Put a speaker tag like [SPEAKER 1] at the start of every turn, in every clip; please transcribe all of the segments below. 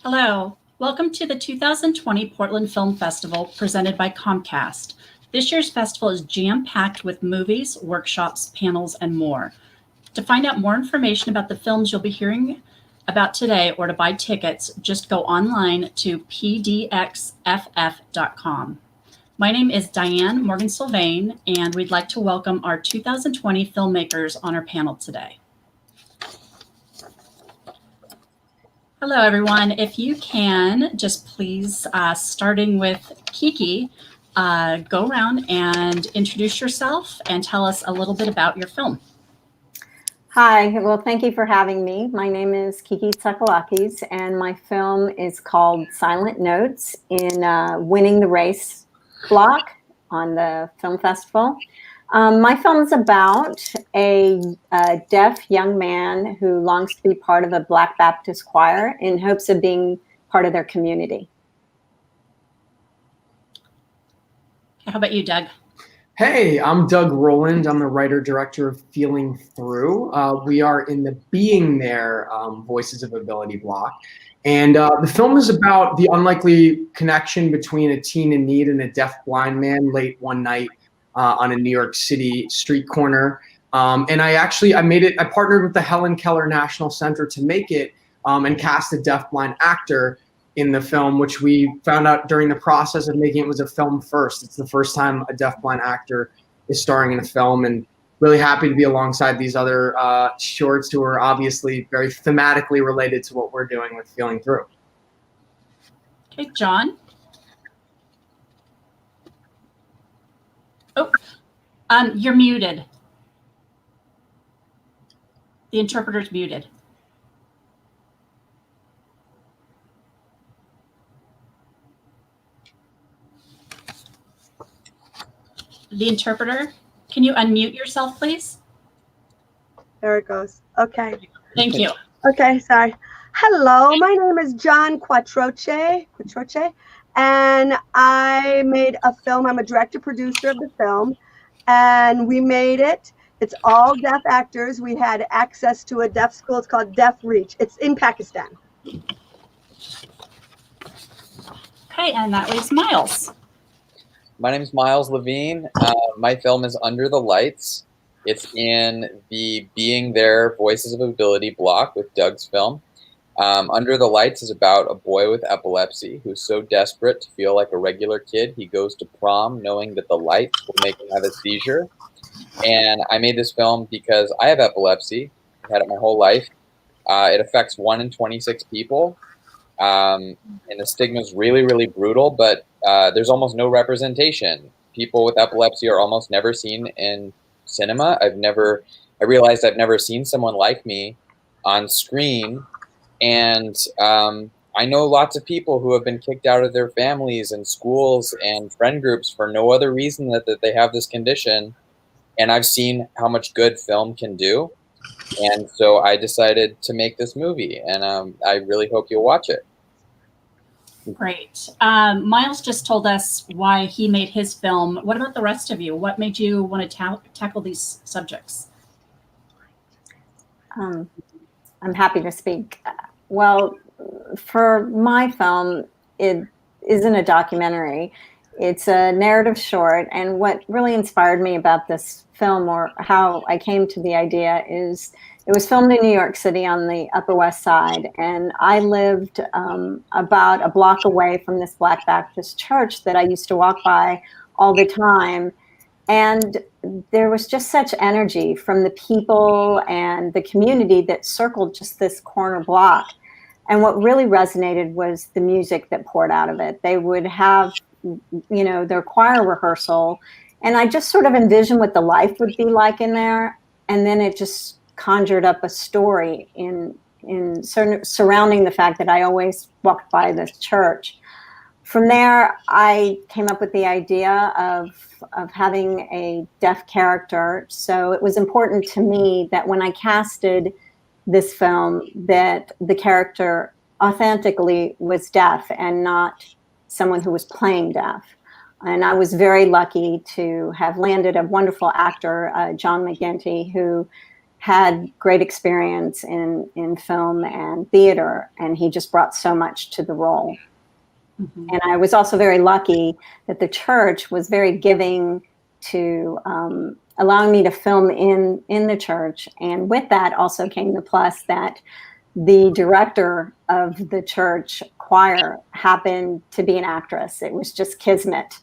[SPEAKER 1] Hello, welcome to the 2020 Portland Film Festival presented by Comcast. This year's festival is jam-packed with movies, workshops, panels, and more. To find out more information about the films you'll be hearing about today or to buy tickets, just go online to pdxff.com. My name is Diane Morgan-Sylvain, and we'd like to welcome our 2020 filmmakers on our panel today. Hello, everyone. If you can, just please, starting with Kiki, go around and introduce yourself and tell us a little bit about your film.
[SPEAKER 2] Hi, well, thank you for having me. My name is Kiki Tsakalakis, and my film is called Silent Notes in Winning the Race block on the film festival. My film is about a deaf young man who longs to be part of a Black Baptist choir in hopes of being part of their community.
[SPEAKER 1] How about you, Doug?
[SPEAKER 3] Hey, I'm Doug Rowland. I'm the writer-director of Feeling Through. We are in the Being There Voices of Ability block. And the film is about the unlikely connection between a teen in need and a deaf-blind man late one night on a New York City street corner. And I made it, I partnered with the Helen Keller National Center to make it and cast a deaf-blind actor in the film, which we found out during the process of making it was a film first. It's the first time a deaf-blind actor is starring in a film, and really happy to be alongside these other shorts who are obviously very thematically related to what we're doing with Feeling Through.
[SPEAKER 1] Okay, John. Oh, you're muted. The interpreter's muted. The interpreter, can you unmute yourself, please?
[SPEAKER 4] There it goes. Okay.
[SPEAKER 1] Thank you.
[SPEAKER 4] Okay, sorry. Hello, my name is John Quattroche, and I made a film. I'm a director-producer of the film, and we made it. It's all deaf actors. We had access to a deaf school. It's called Deaf Reach. It's in Pakistan.
[SPEAKER 1] Okay, and that leaves Miles.
[SPEAKER 5] My name is Miles Levine. My film is Under the Lights. It's in the Being There Voices of Ability block with Doug's film. Under the Lights is about a boy with epilepsy who's so desperate to feel like a regular kid, he goes to prom knowing that the lights will make him have a seizure. And I made this film because I have epilepsy. I've had it my whole life. It affects 1 in 26 people. And the stigma is really, really brutal, but there's almost no representation. People with epilepsy are almost never seen in cinema. I realized I've never seen someone like me on screen. And I know lots of people who have been kicked out of their families and schools and friend groups for no other reason that they have this condition. And I've seen how much good film can do. And so I decided to make this movie, and I really hope you'll watch it.
[SPEAKER 1] Great. Miles just told us why he made his film. What about the rest of you? What made you want to tackle these subjects?
[SPEAKER 2] I'm happy to speak. Well, for my film, it isn't a documentary. It's a narrative short, and what really inspired me about this film, or how I came to the idea, is it was filmed in New York City on the Upper West Side, and I lived about a block away from this Black Baptist church that I used to walk by all the time. And there was just such energy from the people and the community that circled just this corner block. And what really resonated was the music that poured out of it. They would have, you know, their choir rehearsal, and I just sort of envisioned what the life would be like in there. And then it just conjured up a story surrounding the fact that I always walked by this church. From there, I came up with the idea of having a deaf character. So it was important to me that when I casted this film, that the character authentically was deaf and not someone who was playing deaf. And I was very lucky to have landed a wonderful actor, John McGinty, who had great experience in film and theater, and he just brought so much to the role.
[SPEAKER 1] Mhm.
[SPEAKER 2] And I was also very lucky that the church was very giving to allowing me to film in the church. And with that also came the plus that the director of the church choir happened to be an actress. It was just kismet.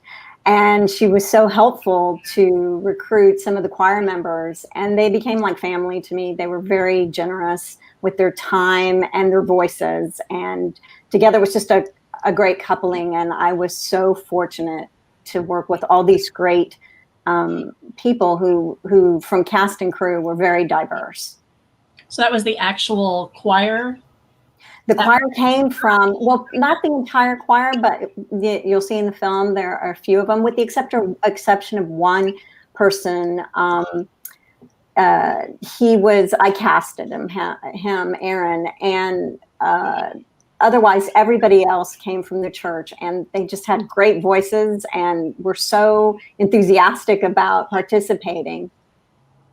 [SPEAKER 2] And she was so helpful to recruit some of the choir members, and they became like family to me. They were very generous with their time and their voices, and together was just a great coupling. And I was so fortunate to work with all these great people who from cast and crew were very diverse.
[SPEAKER 1] So that was the actual choir?
[SPEAKER 2] The choir came from, well, not the entire choir, but you'll see in the film there are a few of them, with the exception of one person. I casted him, Aaron, and otherwise everybody else came from the church, and they just had great voices and were so enthusiastic about participating.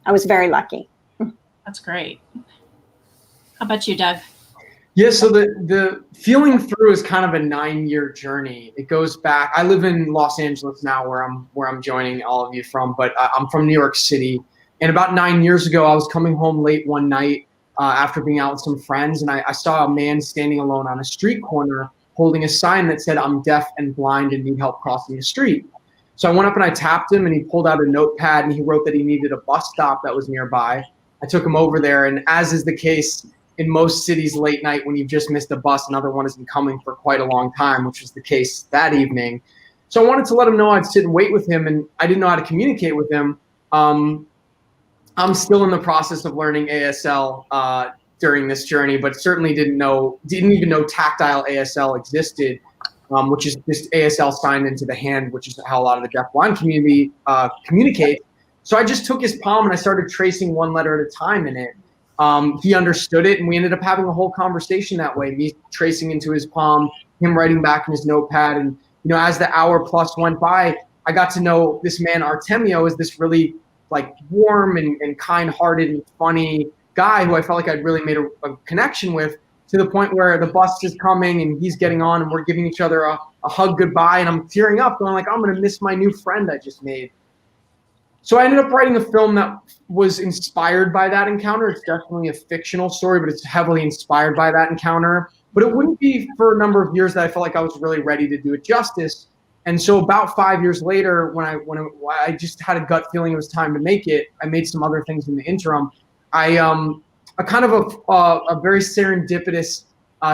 [SPEAKER 2] I was very lucky.
[SPEAKER 1] That's great. How about you, Doug?
[SPEAKER 3] Yeah, so the Feeling Through is kind of a 9-year journey. It goes back. I live in Los Angeles now, where I'm joining all of you from, but I'm from New York City. And about 9 years ago, I was coming home late one night after being out with some friends, and I saw a man standing alone on a street corner holding a sign that said, "I'm deaf and blind and need help crossing the street." So I went up and I tapped him, and he pulled out a notepad and he wrote that he needed a bus stop that was nearby. I took him over there, and as is the case in most cities late night, when you've just missed a bus, another one isn't coming for quite a long time, which was the case that evening. So I wanted to let him know I'd sit and wait with him, and I didn't know how to communicate with him. I'm still in the process of learning ASL during this journey, but certainly didn't even know tactile ASL existed, which is just ASL signed into the hand, which is how a lot of the deafblind community communicates. So I just took his palm and I started tracing one letter at a time in it. He understood it, and we ended up having a whole conversation that way, me tracing into his palm, him writing back in his notepad. And, as the hour plus went by, I got to know this man, Artemio, is this really like warm and kind-hearted and funny guy who I felt like I'd really made a connection with, to the point where the bus is coming and he's getting on and we're giving each other a hug goodbye. And I'm tearing up going like, I'm going to miss my new friend I just made. So I ended up writing a film that was inspired by that encounter. It's definitely a fictional story, but it's heavily inspired by that encounter. But it wouldn't be for a number of years that I felt like I was really ready to do it justice. And so about 5 years later, when I just had a gut feeling it was time to make it, I made some other things in the interim. A kind of a very serendipitous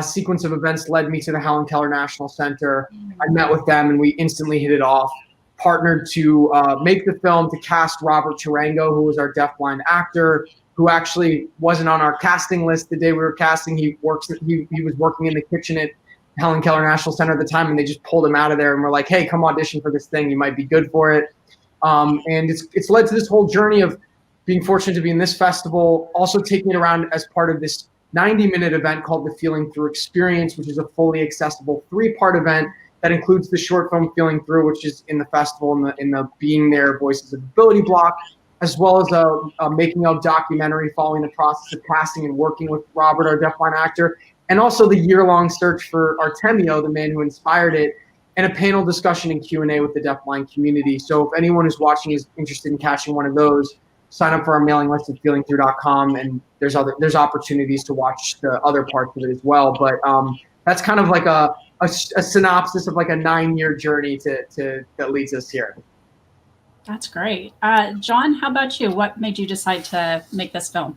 [SPEAKER 3] sequence of events led me to the Helen Keller National Center. I met with them and we instantly hit it off. Partnered to make the film, to cast Robert Tarango, who was our deafblind actor, who actually wasn't on our casting list the day we were casting. He was working in the kitchen at Helen Keller National Center at the time, and they just pulled him out of there and were like, "Hey, come audition for this thing. You might be good for it." And it's led to this whole journey of being fortunate to be in this festival, also taking it around as part of this 90-minute event called the Feeling Through Experience, which is a fully accessible 3-part event that includes the short film Feeling Through, which is in the festival in the Being There Voices of Ability block, as well as a making of documentary following the process of casting and working with Robert, our deafblind actor, and also the year-long search for Artemio, the man who inspired it, and a panel discussion and Q&A with the deafblind community. So if anyone who's watching is interested in catching one of those, sign up for our mailing list at feelingthrough.com, and there's opportunities to watch the other parts of it as well. But that's kind of like a synopsis of like a 9-year journey that leads us here.
[SPEAKER 1] That's great. John, how about you? What made you decide to make this film?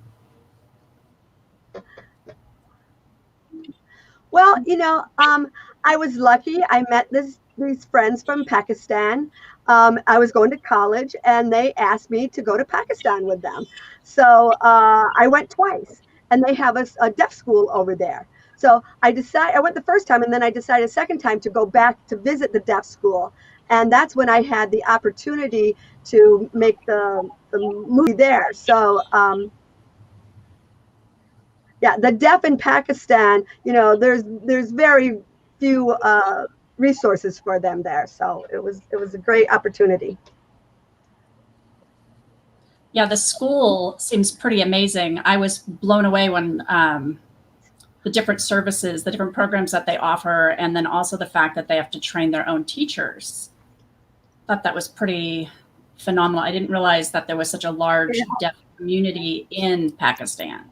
[SPEAKER 4] Well, I was lucky. I met these friends from Pakistan. I was going to college, and they asked me to go to Pakistan with them. So I went twice, and they have a deaf school over there. So I went the first time, and then I decided a second time to go back to visit the deaf school. And that's when I had the opportunity to make the movie there. So, yeah, the deaf in Pakistan, there's very few resources for them there. So it was a great opportunity.
[SPEAKER 1] Yeah, the school seems pretty amazing. I was blown away when the different services, the different programs that they offer, and then also the fact that they have to train their own teachers. Thought that was pretty phenomenal. I didn't realize that there was such a large deaf community in Pakistan.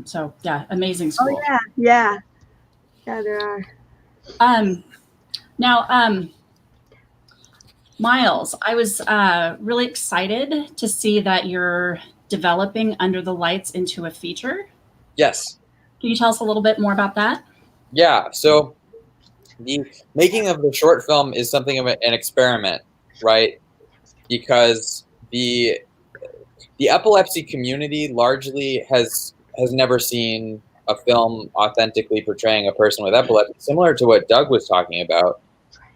[SPEAKER 1] So yeah, amazing
[SPEAKER 4] Oh
[SPEAKER 1] school.
[SPEAKER 4] yeah, there are.
[SPEAKER 1] Now, Miles, I was really excited to see that you're developing Under the Lights into a feature.
[SPEAKER 5] Yes.
[SPEAKER 1] Can you tell us a little bit more about that?
[SPEAKER 5] Yeah. So the making of the short film is something of an experiment, right? Because the epilepsy community largely has never seen a film authentically portraying a person with epilepsy, similar to what Doug was talking about.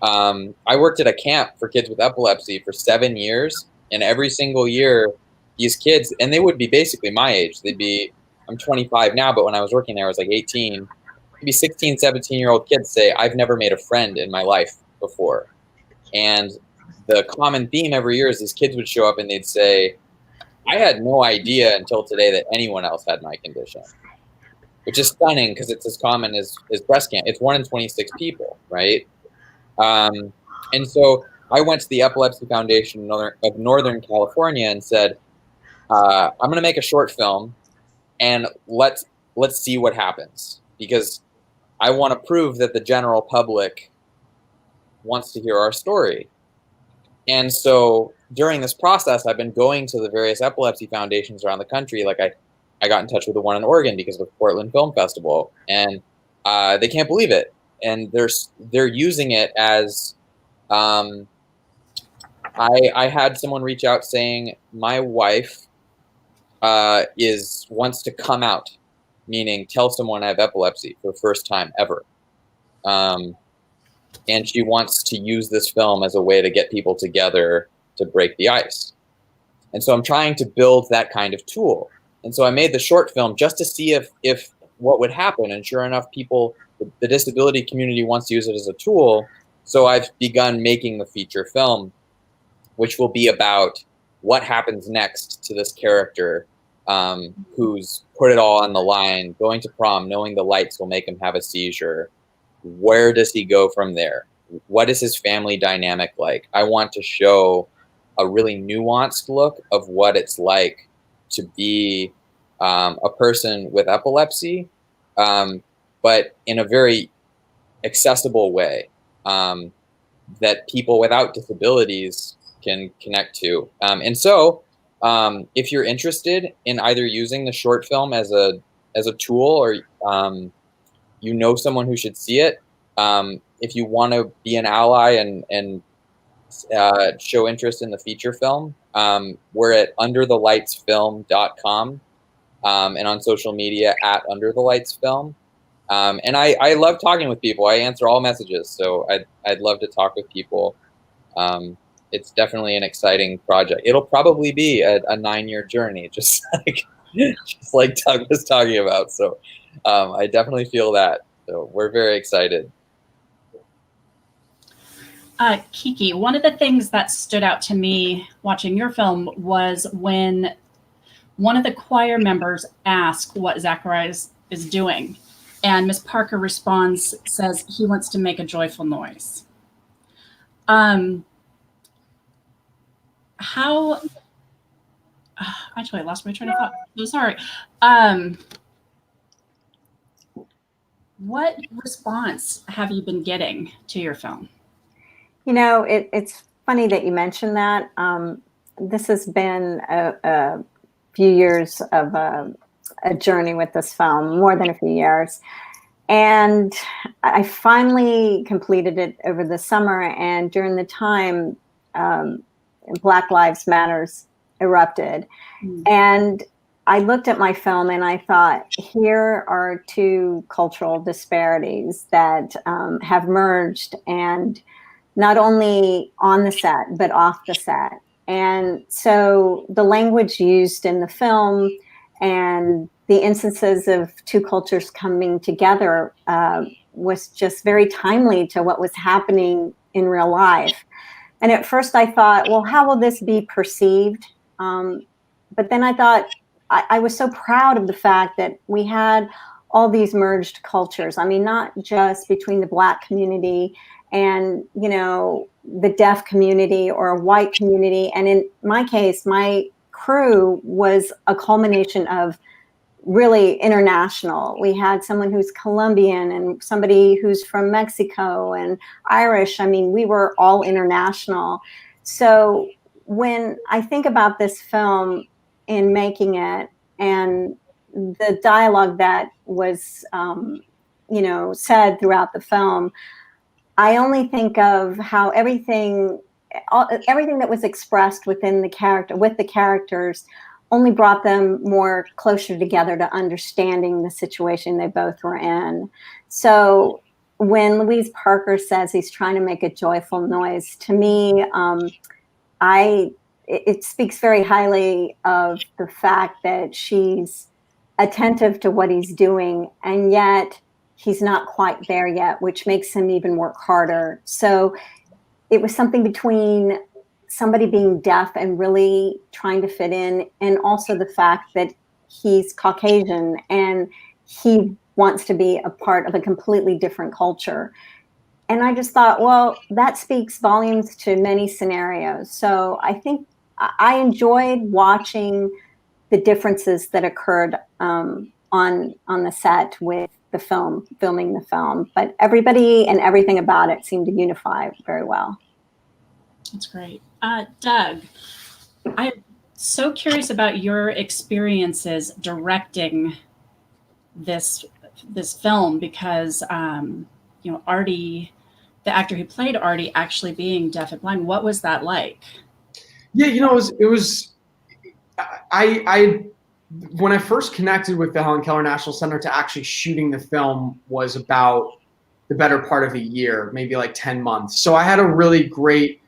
[SPEAKER 5] I worked at a camp for kids with epilepsy for 7 years, and every single year, these kids, and they would be basically my age. I'm 25 now, but when I was working there, I was like 18. Maybe 16, 17-year-old kids say, I've never made a friend in my life before. And the common theme every year is these kids would show up and they'd say, I had no idea until today that anyone else had my condition, which is stunning because it's as common as breast cancer. It's 1 in 26 people, right? And so I went to the Epilepsy Foundation of Northern California and said, I'm going to make a short film, and let's see what happens, because I want to prove that the general public wants to hear our story. And so during this process, I've been going to the various epilepsy foundations around the country. Like I got in touch with the one in Oregon because of the Portland Film Festival, and they can't believe it. And they're using it as, I had someone reach out saying my wife wants to come out, meaning tell someone I have epilepsy for the first time ever. And she wants to use this film as a way to get people together to break the ice. And so I'm trying to build that kind of tool. And so I made the short film just to see if what would happen. And sure enough, the disability community wants to use it as a tool. So I've begun making the feature film, which will be about what happens next to this character who's put it all on the line, going to prom, knowing the lights will make him have a seizure. Where does he go from there? What is his family dynamic like? I want to show a really nuanced look of what it's like to be a person with epilepsy, but in a very accessible way that people without disabilities can connect to. And so if you're interested in either using the short film as a tool, or you know someone who should see it, if you want to be an ally and show interest in the feature film, we're at underthelightsfilm.com and on social media at underthelightsfilm. And I love talking with people. I answer all messages, so I'd love to talk with people. It's definitely an exciting project. It'll probably be a 9-year journey, just like Doug was talking about. So I definitely feel that. So we're very excited.
[SPEAKER 1] Kiki, one of the things that stood out to me watching your film was when one of the choir members asked what Zacharias is doing. And Miss Parker responds, says he wants to make a joyful noise. Actually, I lost my train of thought. So sorry. What response have you been getting to your film?
[SPEAKER 2] You know, it's funny that you mentioned that. This has been a few years of a journey with this film, more than a few years. And I finally completed it over the summer. And during the time, Black Lives Matters erupted. And I looked at my film and I thought, here are two cultural disparities that have merged, and not only on the set, but off the set. And so the language used in the film and the instances of two cultures coming together was just very timely to what was happening in real life. And at first I thought, well, how will this be perceived But then I thought I was so proud of the fact that we had all these merged cultures. I mean, not just between the Black community and, you know, the deaf community or a white community. And in my case, my crew was a culmination of really international. We had someone who's Colombian and somebody who's from Mexico and Irish. I mean, we were all international. So when I think about this film in making it and the dialogue that was, you know, said throughout the film, I only think of how everything that was expressed within the character, with the characters, only brought them more closer together to understanding the situation they both were in. So when Louise Parker says he's trying to make a joyful noise, to me, it speaks very highly of the fact that she's attentive to what he's doing, and yet he's not quite there yet, which makes him even work harder. So it was something between somebody being deaf and really trying to fit in, and also the fact that he's Caucasian and he wants to be a part of a completely different culture. And I just thought, well, that speaks volumes to many scenarios. So I think I enjoyed watching the differences that occurred on the set with the filming the film. But everybody and everything about it seemed to unify very well.
[SPEAKER 1] That's great. Doug, I'm so curious about your experiences directing this film, because you know, Artie, the actor who played Artie, actually being deaf and blind. What was that like?
[SPEAKER 3] Yeah, you know, it was I when I first connected with the Helen Keller National Center to actually shooting the film was about the better part of a year, maybe like 10 months. So I had a really great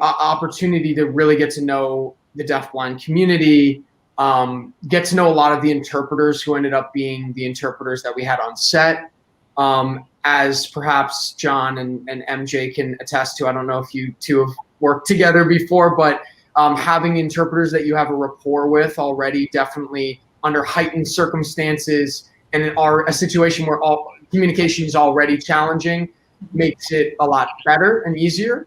[SPEAKER 3] opportunity to really get to know the deafblind community, get to know a lot of the interpreters who ended up being the interpreters that we had on set. As perhaps John and MJ can attest to, I don't know if you two have worked together before, but having interpreters that you have a rapport with already, definitely under heightened circumstances and a situation where all communication is already challenging, makes it a lot better and easier.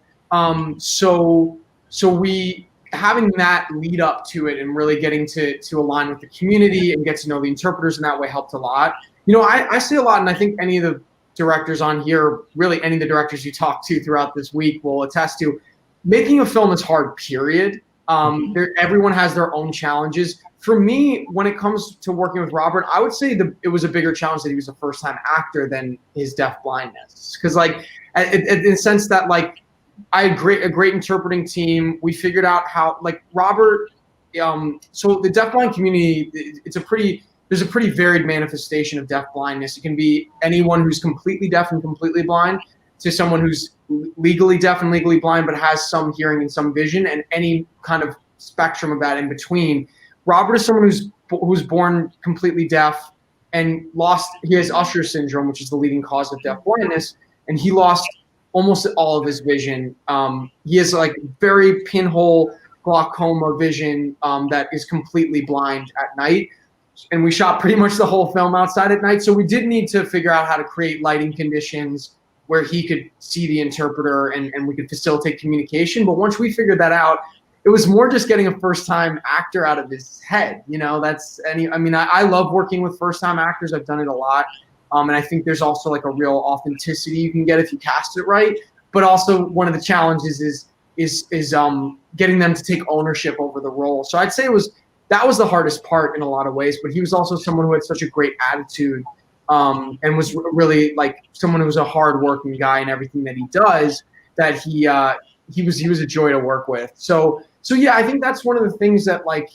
[SPEAKER 3] So we having that lead up to it and really getting to align with the community and get to know the interpreters in that way helped a lot. You know, I say a lot, and I think any of the directors on here, really any of the directors you talk to throughout this week will attest to, making a film is hard, period. Everyone has their own challenges. For me, when it comes to working with Robert, I would say it was a bigger challenge that he was a first-time actor than his deaf blindness. Because, like, in the sense that, like, I had a great interpreting team. We figured out how, like, Robert, so the deafblind community, there's a pretty varied manifestation of deaf blindness. It can be anyone who's completely deaf and completely blind to someone who's legally deaf and legally blind but has some hearing and some vision, and any kind of spectrum of that in between. Robert is someone who's born completely deaf and he has Usher syndrome, which is the leading cause of deaf blindness, and he lost almost all of his vision. He has like very pinhole glaucoma vision that is completely blind at night. And we shot pretty much the whole film outside at night. So we did need to figure out how to create lighting conditions where he could see the interpreter and we could facilitate communication. But once we figured that out, it was more just getting a first-time actor out of his head. You know, I love working with first-time actors. I've done it a lot. And I think there's also like a real authenticity you can get if you cast it right. But also one of the challenges is getting them to take ownership over the role. So I'd say that was the hardest part in a lot of ways. But he was also someone who had such a great attitude and was really like someone who was a hardworking guy in everything that he does, that he was a joy to work with. So yeah, I think that's one of the things that like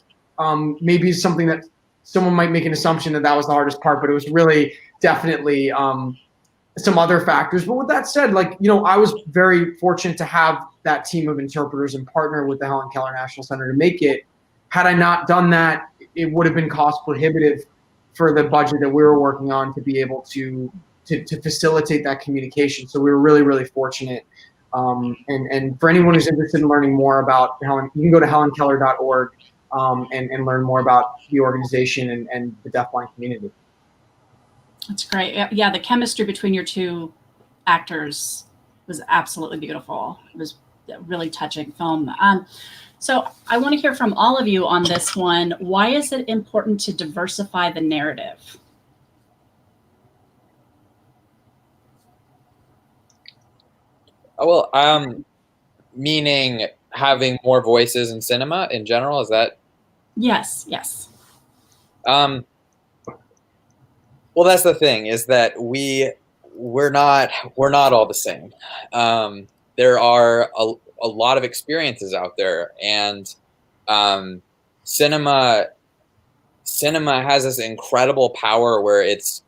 [SPEAKER 3] maybe is something that someone might make an assumption that was the hardest part, but it was really definitely some other factors. But with that said, like, you know, I was very fortunate to have that team of interpreters and partner with the Helen Keller National Center to make it. Had I not done that, it would have been cost prohibitive for the budget that we were working on to be able to facilitate that communication. So we were really, really fortunate And for anyone who's interested in learning more about Helen, you can go to helenkeller.org and learn more about the organization and the deafblind community.
[SPEAKER 1] That's great. Yeah, the chemistry between your two actors was absolutely beautiful. It was a really touching film. So I want to hear from all of you on this one. Why is it important to diversify the narrative?
[SPEAKER 5] Oh, well, meaning having more voices in cinema in general, is that?
[SPEAKER 1] Yes.
[SPEAKER 5] Well, that's the thing, is that we're not all the same. There are a lot of experiences out there, and cinema has this incredible power where its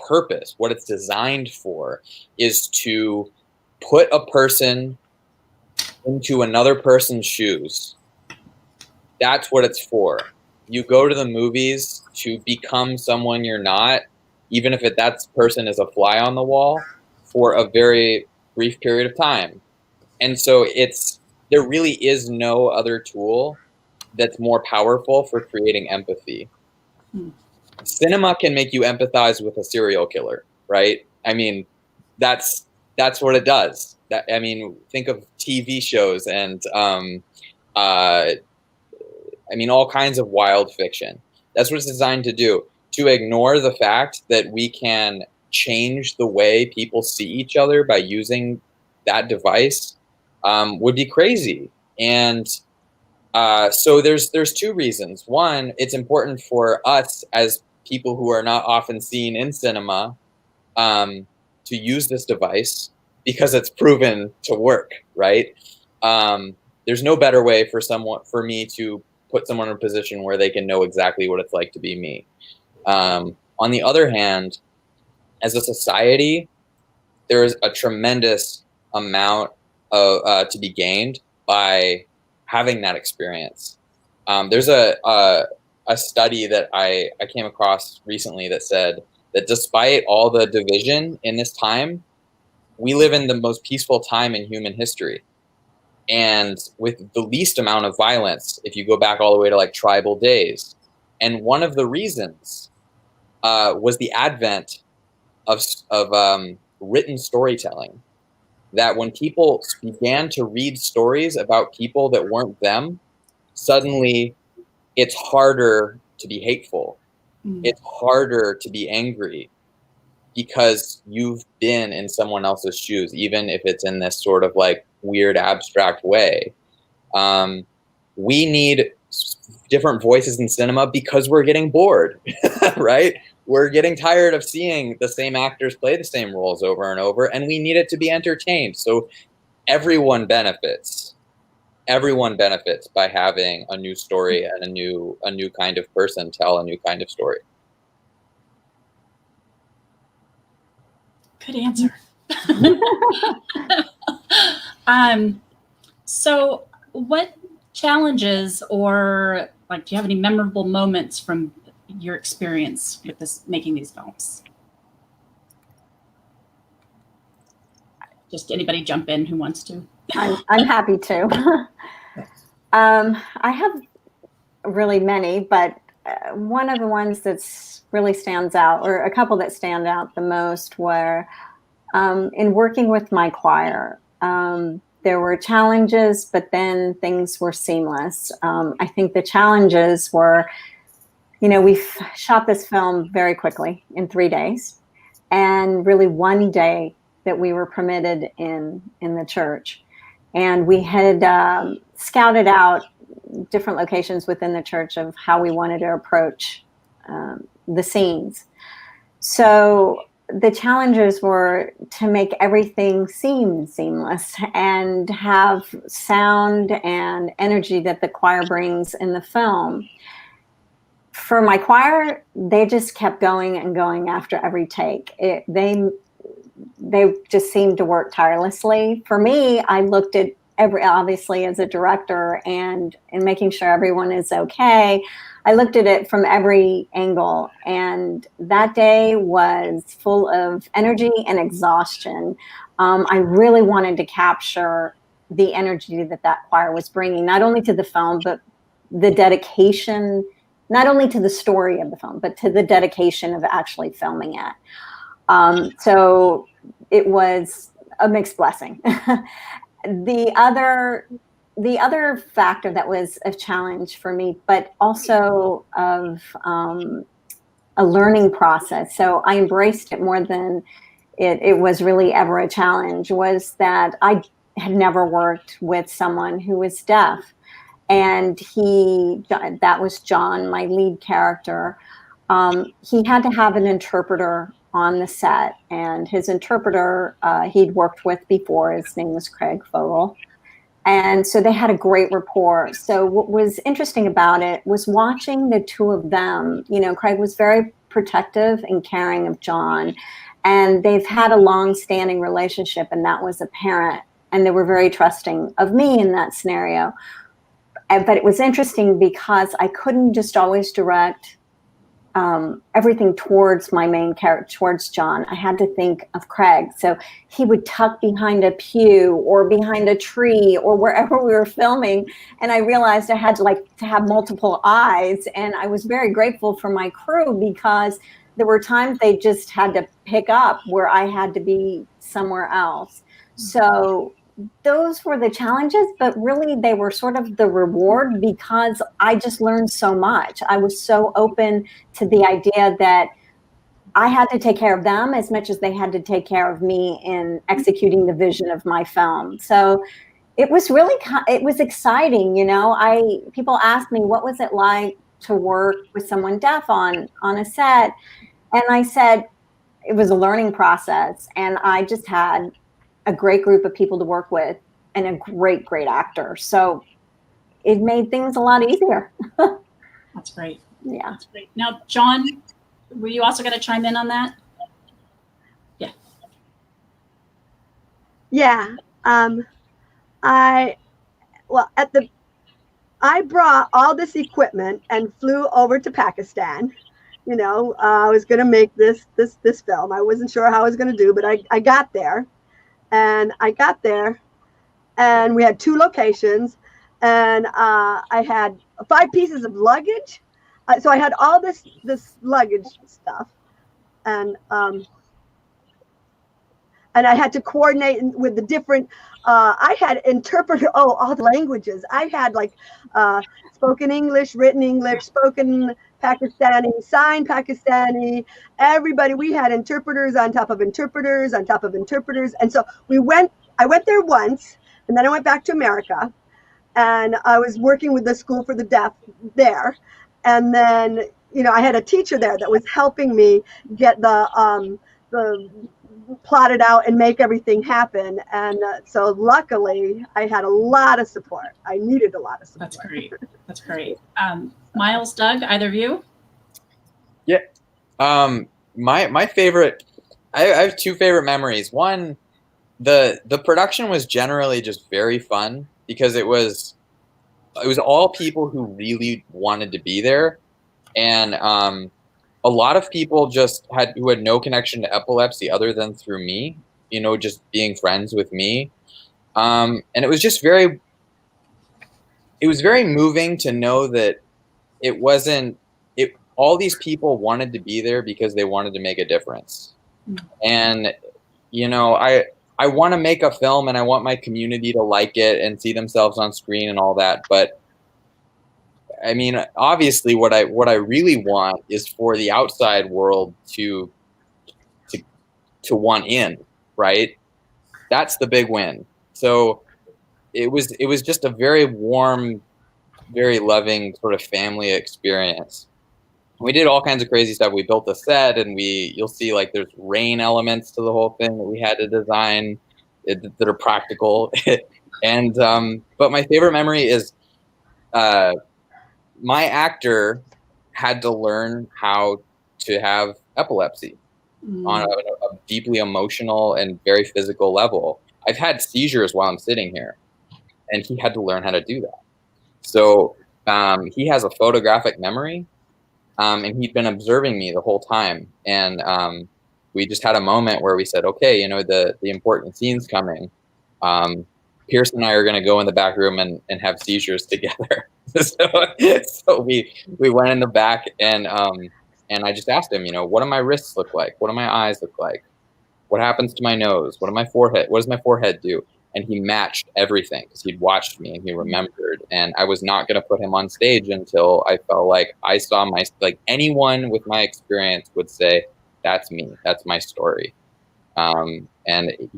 [SPEAKER 5] purpose, what it's designed for, is to put a person into another person's shoes. That's what it's for. You go to the movies to become someone you're not, even if that person is a fly on the wall, for a very brief period of time. And so there really is no other tool that's more powerful for creating empathy. Cinema can make you empathize with a serial killer, right? I mean, that's what it does. Think of TV shows and all kinds of wild fiction. That's what it's designed to do. To ignore the fact that we can change the way people see each other by using that device would be crazy. And so there's two reasons. One, it's important for us as people who are not often seen in cinema to use this device because it's proven to work, right? There's no better way for me to put someone in a position where they can know exactly what it's like to be me. On the other hand, as a society, there is a tremendous amount of to be gained by having that experience. There's a study that I came across recently that said that despite all the division in this time, we live in the most peaceful time in human history. And with the least amount of violence, if you go back all the way to like tribal days. And one of the reasons was the advent of written storytelling. That when people began to read stories about people that weren't them, suddenly it's harder to be hateful. It's harder to be angry because you've been in someone else's shoes, even if it's in this sort of like weird abstract way. We need different voices in cinema because we're getting bored, right? We're getting tired of seeing the same actors play the same roles over and over, and we need it to be entertained. So everyone benefits. Everyone benefits by having a new story and a new kind of person tell a new kind of story.
[SPEAKER 1] Good answer. So what challenges or do you have any memorable moments from your experience with making these films? Just anybody jump in who wants to.
[SPEAKER 2] I'm happy to. I have really many, but one of the ones that's really stands out, or a couple that stand out the most, were in working with my choir. There were challenges, but then things were seamless. I think the challenges were, we shot this film very quickly in 3 days, and really one day that we were permitted in the church. And we had scouted out different locations within the church of how we wanted to approach the scenes. So the challenges were to make everything seem seamless and have sound and energy that the choir brings in the film. For my choir, they just kept going and going after every take. They just seemed to work tirelessly. For me, I looked at obviously as a director and making sure everyone is okay, I looked at it from every angle. And that day was full of energy and exhaustion. I really wanted to capture the energy that that choir was bringing, not only to the film, but the dedication, not only to the story of the film, but to the dedication of actually filming it. So it was a mixed blessing. The other factor that was a challenge for me, but also of a learning process, so I embraced it more than it was really ever a challenge, was that I had never worked with someone who was deaf. And that was John, my lead character. He had to have an interpreter on the set, and his interpreter he'd worked with before. His name was Craig Fogel. And so they had a great rapport. So what was interesting about it was watching the two of them. You know, Craig was very protective and caring of John, and they've had a long-standing relationship, and that was apparent. And they were very trusting of me in that scenario. But it was interesting because I couldn't just always direct everything towards my main character, towards John. I had to think of Craig. So he would tuck behind a pew or behind a tree or wherever we were filming. And I realized I had to have multiple eyes. And I was very grateful for my crew because there were times they just had to pick up where I had to be somewhere else. So those were the challenges, but really they were sort of the reward because I just learned so much. I was so open to the idea that I had to take care of them as much as they had to take care of me in executing the vision of my film. So it was exciting. You know, people ask me, what was it like to work with someone deaf on a set? And I said, it was a learning process. And I just had a great group of people to work with and a great actor. So it made things a lot easier.
[SPEAKER 1] That's great.
[SPEAKER 2] Yeah.
[SPEAKER 1] That's great. Now, John, were you also going to chime in on that? Yeah.
[SPEAKER 4] Yeah. I brought all this equipment and flew over to Pakistan. You know, I was going to make this film. I wasn't sure how I was going to do, but I got there. And I got there, and we had 2 locations, and I had 5 pieces of luggage. So I had all this luggage stuff, and I had to coordinate with the different. I had interpreter. Oh, all the languages. I had spoken English, written English, spoken Pakistani, signed Pakistani, everybody. We had interpreters on top of interpreters on top of interpreters. And so I went there once, and then I went back to America, and I was working with the School for the Deaf there. And then, you know, I had a teacher there that was helping me get the plot it out and make everything happen. And so luckily I had a lot of support. I needed a lot of support.
[SPEAKER 1] That's great. That's great. Miles, Doug, either of you?
[SPEAKER 5] Yeah. My favorite, I have 2 favorite memories. One, the production was generally just very fun because it was all people who really wanted to be there. And a lot of people who had no connection to epilepsy other than through me, you know, just being friends with me. And it was just very moving to know that all these people wanted to be there because they wanted to make a difference. Mm-hmm. And, you know, I want to make a film and I want my community to like it and see themselves on screen and all that. But I mean, obviously what I really want is for the outside world to want in, right? That's the big win. So it was just a very warm, very loving sort of family experience. We did all kinds of crazy stuff. We built a set, and you'll see there's rain elements to the whole thing that we had to design that are practical. And but my favorite memory is my actor had to learn how to have epilepsy on a deeply emotional and very physical level. I've had seizures while I'm sitting here, and he had to learn how to do that. So he has a photographic memory, and he'd been observing me the whole time. And we just had a moment where we said, okay, you know, the important scene's coming. Pierce and I are going to go in the back room and have seizures together. So we went in the back, and I just asked him, you know, what do my wrists look like? What do my eyes look like? What happens to my nose? What does my forehead do? And he matched everything because he'd watched me and he remembered. And I was not going to put him on stage until I felt like I saw anyone with my experience would say, that's me, that's my story. And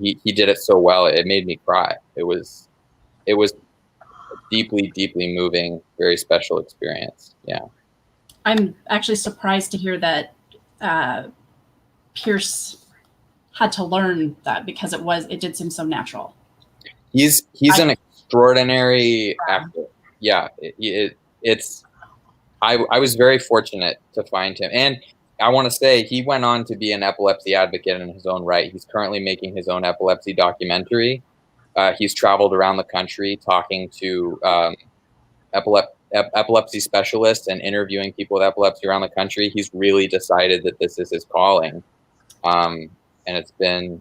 [SPEAKER 5] he did it so well, it made me cry. It was a deeply, deeply moving, very special experience. Yeah.
[SPEAKER 1] I'm actually surprised to hear that Pierce had to learn that, because it did seem so natural.
[SPEAKER 5] He's an extraordinary actor. Yeah, I was very fortunate to find him, and I want to say he went on to be an epilepsy advocate in his own right. He's currently making his own epilepsy documentary. He's traveled around the country talking to epilepsy specialists and interviewing people with epilepsy around the country. He's really decided that this is his calling, and it's been.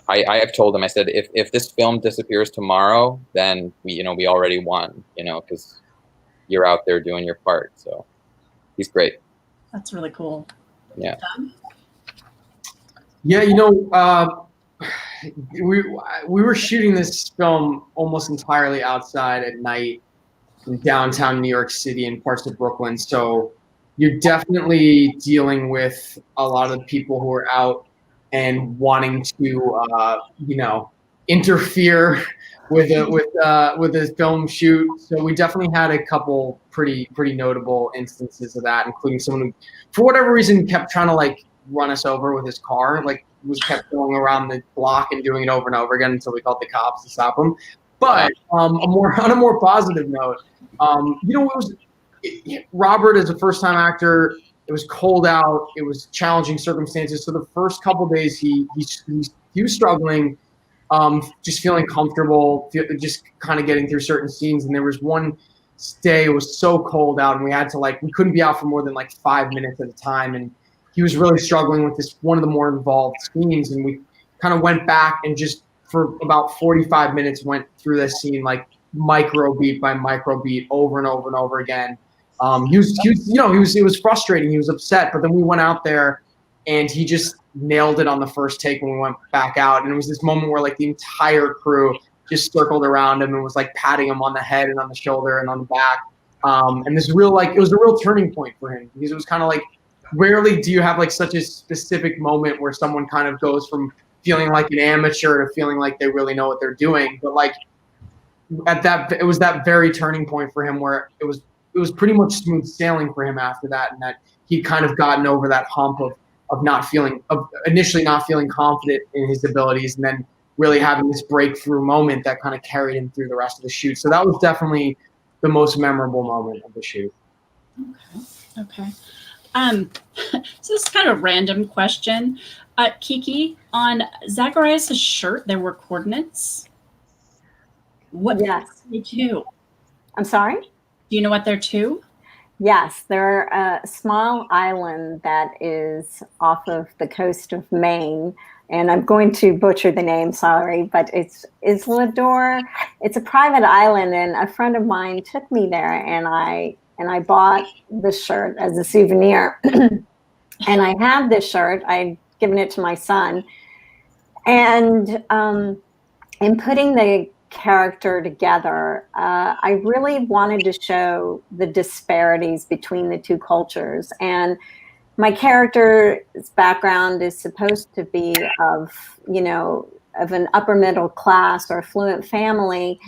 [SPEAKER 5] I have told him, I said, if this film disappears tomorrow, then we already won, because you're out there doing your part. So he's great.
[SPEAKER 1] That's really cool.
[SPEAKER 5] Yeah.
[SPEAKER 3] Yeah, we were shooting this film almost entirely outside at night in downtown New York City and parts of Brooklyn. So you're definitely dealing with a lot of the people who are out and wanting to, interfere with a film shoot. So we definitely had a couple pretty notable instances of that, including someone who, for whatever reason, kept trying to run us over with his car. Was kept going around the block and doing it over and over again until we called the cops to stop him. But on a more positive note, Robert is a first-time actor. It was cold out. It was challenging circumstances. So the first couple of days, he was struggling, just feeling comfortable, just kind of getting through certain scenes. And there was one day, it was so cold out, and we had to we couldn't be out for more than 5 minutes at a time. And he was really struggling with this one of the more involved scenes. And we kind of went back and just for about 45 minutes went through this scene micro beat by micro beat over and over and over again. It was frustrating. He was upset, but then we went out there and he just nailed it on the first take when we went back out. And it was this moment where the entire crew just circled around him and was patting him on the head and on the shoulder and on the back. And this it was a real turning point for him, because it was kind of rarely do you have such a specific moment where someone kind of goes from feeling like an amateur to feeling like they really know what they're doing. But it was that very turning point for him where it was pretty much smooth sailing for him after that, and that he kind of gotten over that hump of initially not feeling confident in his abilities, and then really having this breakthrough moment that kind of carried him through the rest of the shoot. So that was definitely the most memorable moment of the shoot.
[SPEAKER 1] Okay. So this is kind of a random question. Kiki, on Zacharias' shirt, there were coordinates. What
[SPEAKER 2] Yes.
[SPEAKER 1] they to?
[SPEAKER 2] I'm sorry?
[SPEAKER 1] Do you know what they're to?
[SPEAKER 2] Yes, they're a small island that is off of the coast of Maine. And I'm going to butcher the name, sorry, but it's Islador. It's a private island, and a friend of mine took me there, and I bought the shirt as a souvenir. And I have this shirt. I'd given it to my son. And in putting the character together, I really wanted to show the disparities between the two cultures. And my character's background is supposed to be of an upper middle class or affluent family,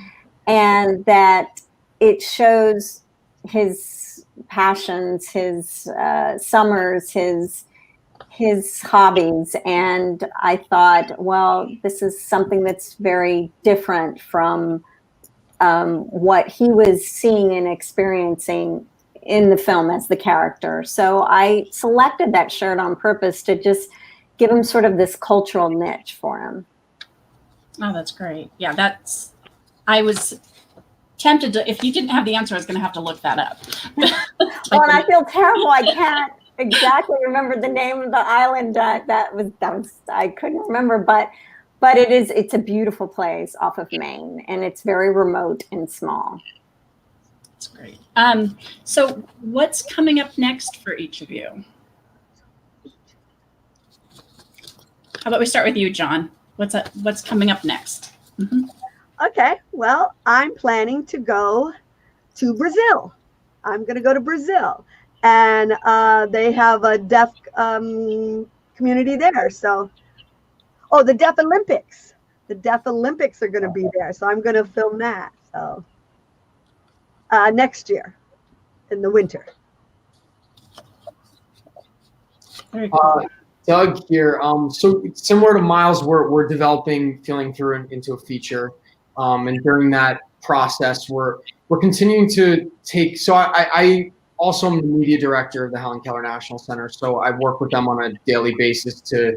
[SPEAKER 2] and that it shows his passions, his summers, his hobbies. And I thought, well, this is something that's very different from what he was seeing and experiencing in the film as the character. So I selected that shirt on purpose to just give him sort of this cultural niche for him.
[SPEAKER 1] Oh, that's great. Yeah, I was tempted to, if you didn't have the answer, I was going to have to look that up.
[SPEAKER 2] Oh, and I feel terrible. I can't exactly remember the name of the island. That was I couldn't remember, but it's a beautiful place off of Maine, and it's very remote and small.
[SPEAKER 1] That's great. So what's coming up next for each of you? How about we start with you, John? What's coming up next? Mm-hmm.
[SPEAKER 4] Okay, well, I'm planning to go to Brazil. I'm going to go to Brazil, and they have a deaf community there. So, the Deaf Olympics. The Deaf Olympics are going to be there, so I'm going to film that. So, next year in the winter.
[SPEAKER 1] Very cool.
[SPEAKER 3] Doug here. So similar to Miles, we're developing Feeling Through into a feature, and during that process, we're continuing to take. So I also am the media director of the Helen Keller National Center. So I work with them on a daily basis to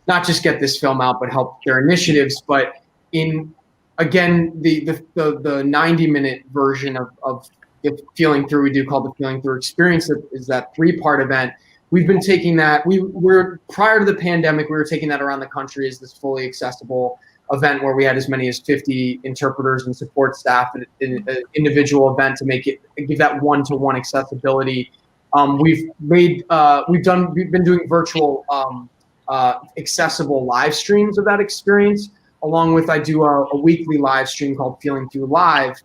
[SPEAKER 3] not just get this film out, but help their initiatives. But in again, the 90-minute version of the Feeling Through we do called the Feeling Through Experience is that 3-part event. We've been taking that. We're prior to the pandemic, we were taking that around the country as this fully accessible event where we had as many as 50 interpreters and support staff in an individual event to give that one-to-one accessibility. We've been doing virtual accessible live streams of that experience, along with I do a weekly live stream called Feeling Through Live,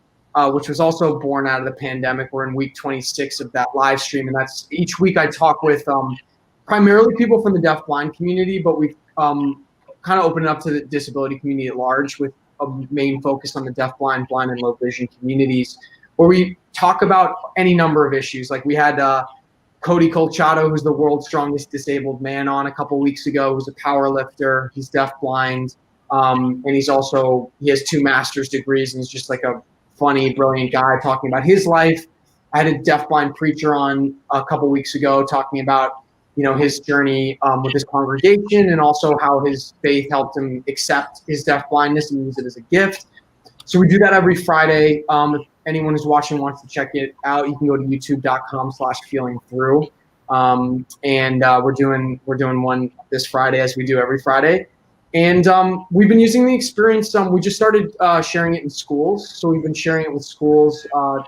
[SPEAKER 3] which was also born out of the pandemic. We're in week 26 of that live stream, and that's each week I talk with primarily people from the deaf-blind community, but we've kind of opened it up to the disability community at large with a main focus on the deaf-blind, blind, and low vision communities, where we talk about any number of issues. Like we had Cody Colchado, who's the world's strongest disabled man, on a couple weeks ago, who's a power lifter. He's deaf-blind, and he has 2 master's degrees, and he's just like a funny, brilliant guy talking about his life. I had a deaf-blind preacher on a couple weeks ago talking about, his journey with his congregation, and also how his faith helped him accept his deaf-blindness and use it as a gift. So we do that every Friday. If anyone who's watching wants to check it out, you can go to youtube.com/feelingthrough. And we're doing one this Friday, as we do every Friday. And we've been using the experience. We just started sharing it in schools. So we've been sharing it with schools to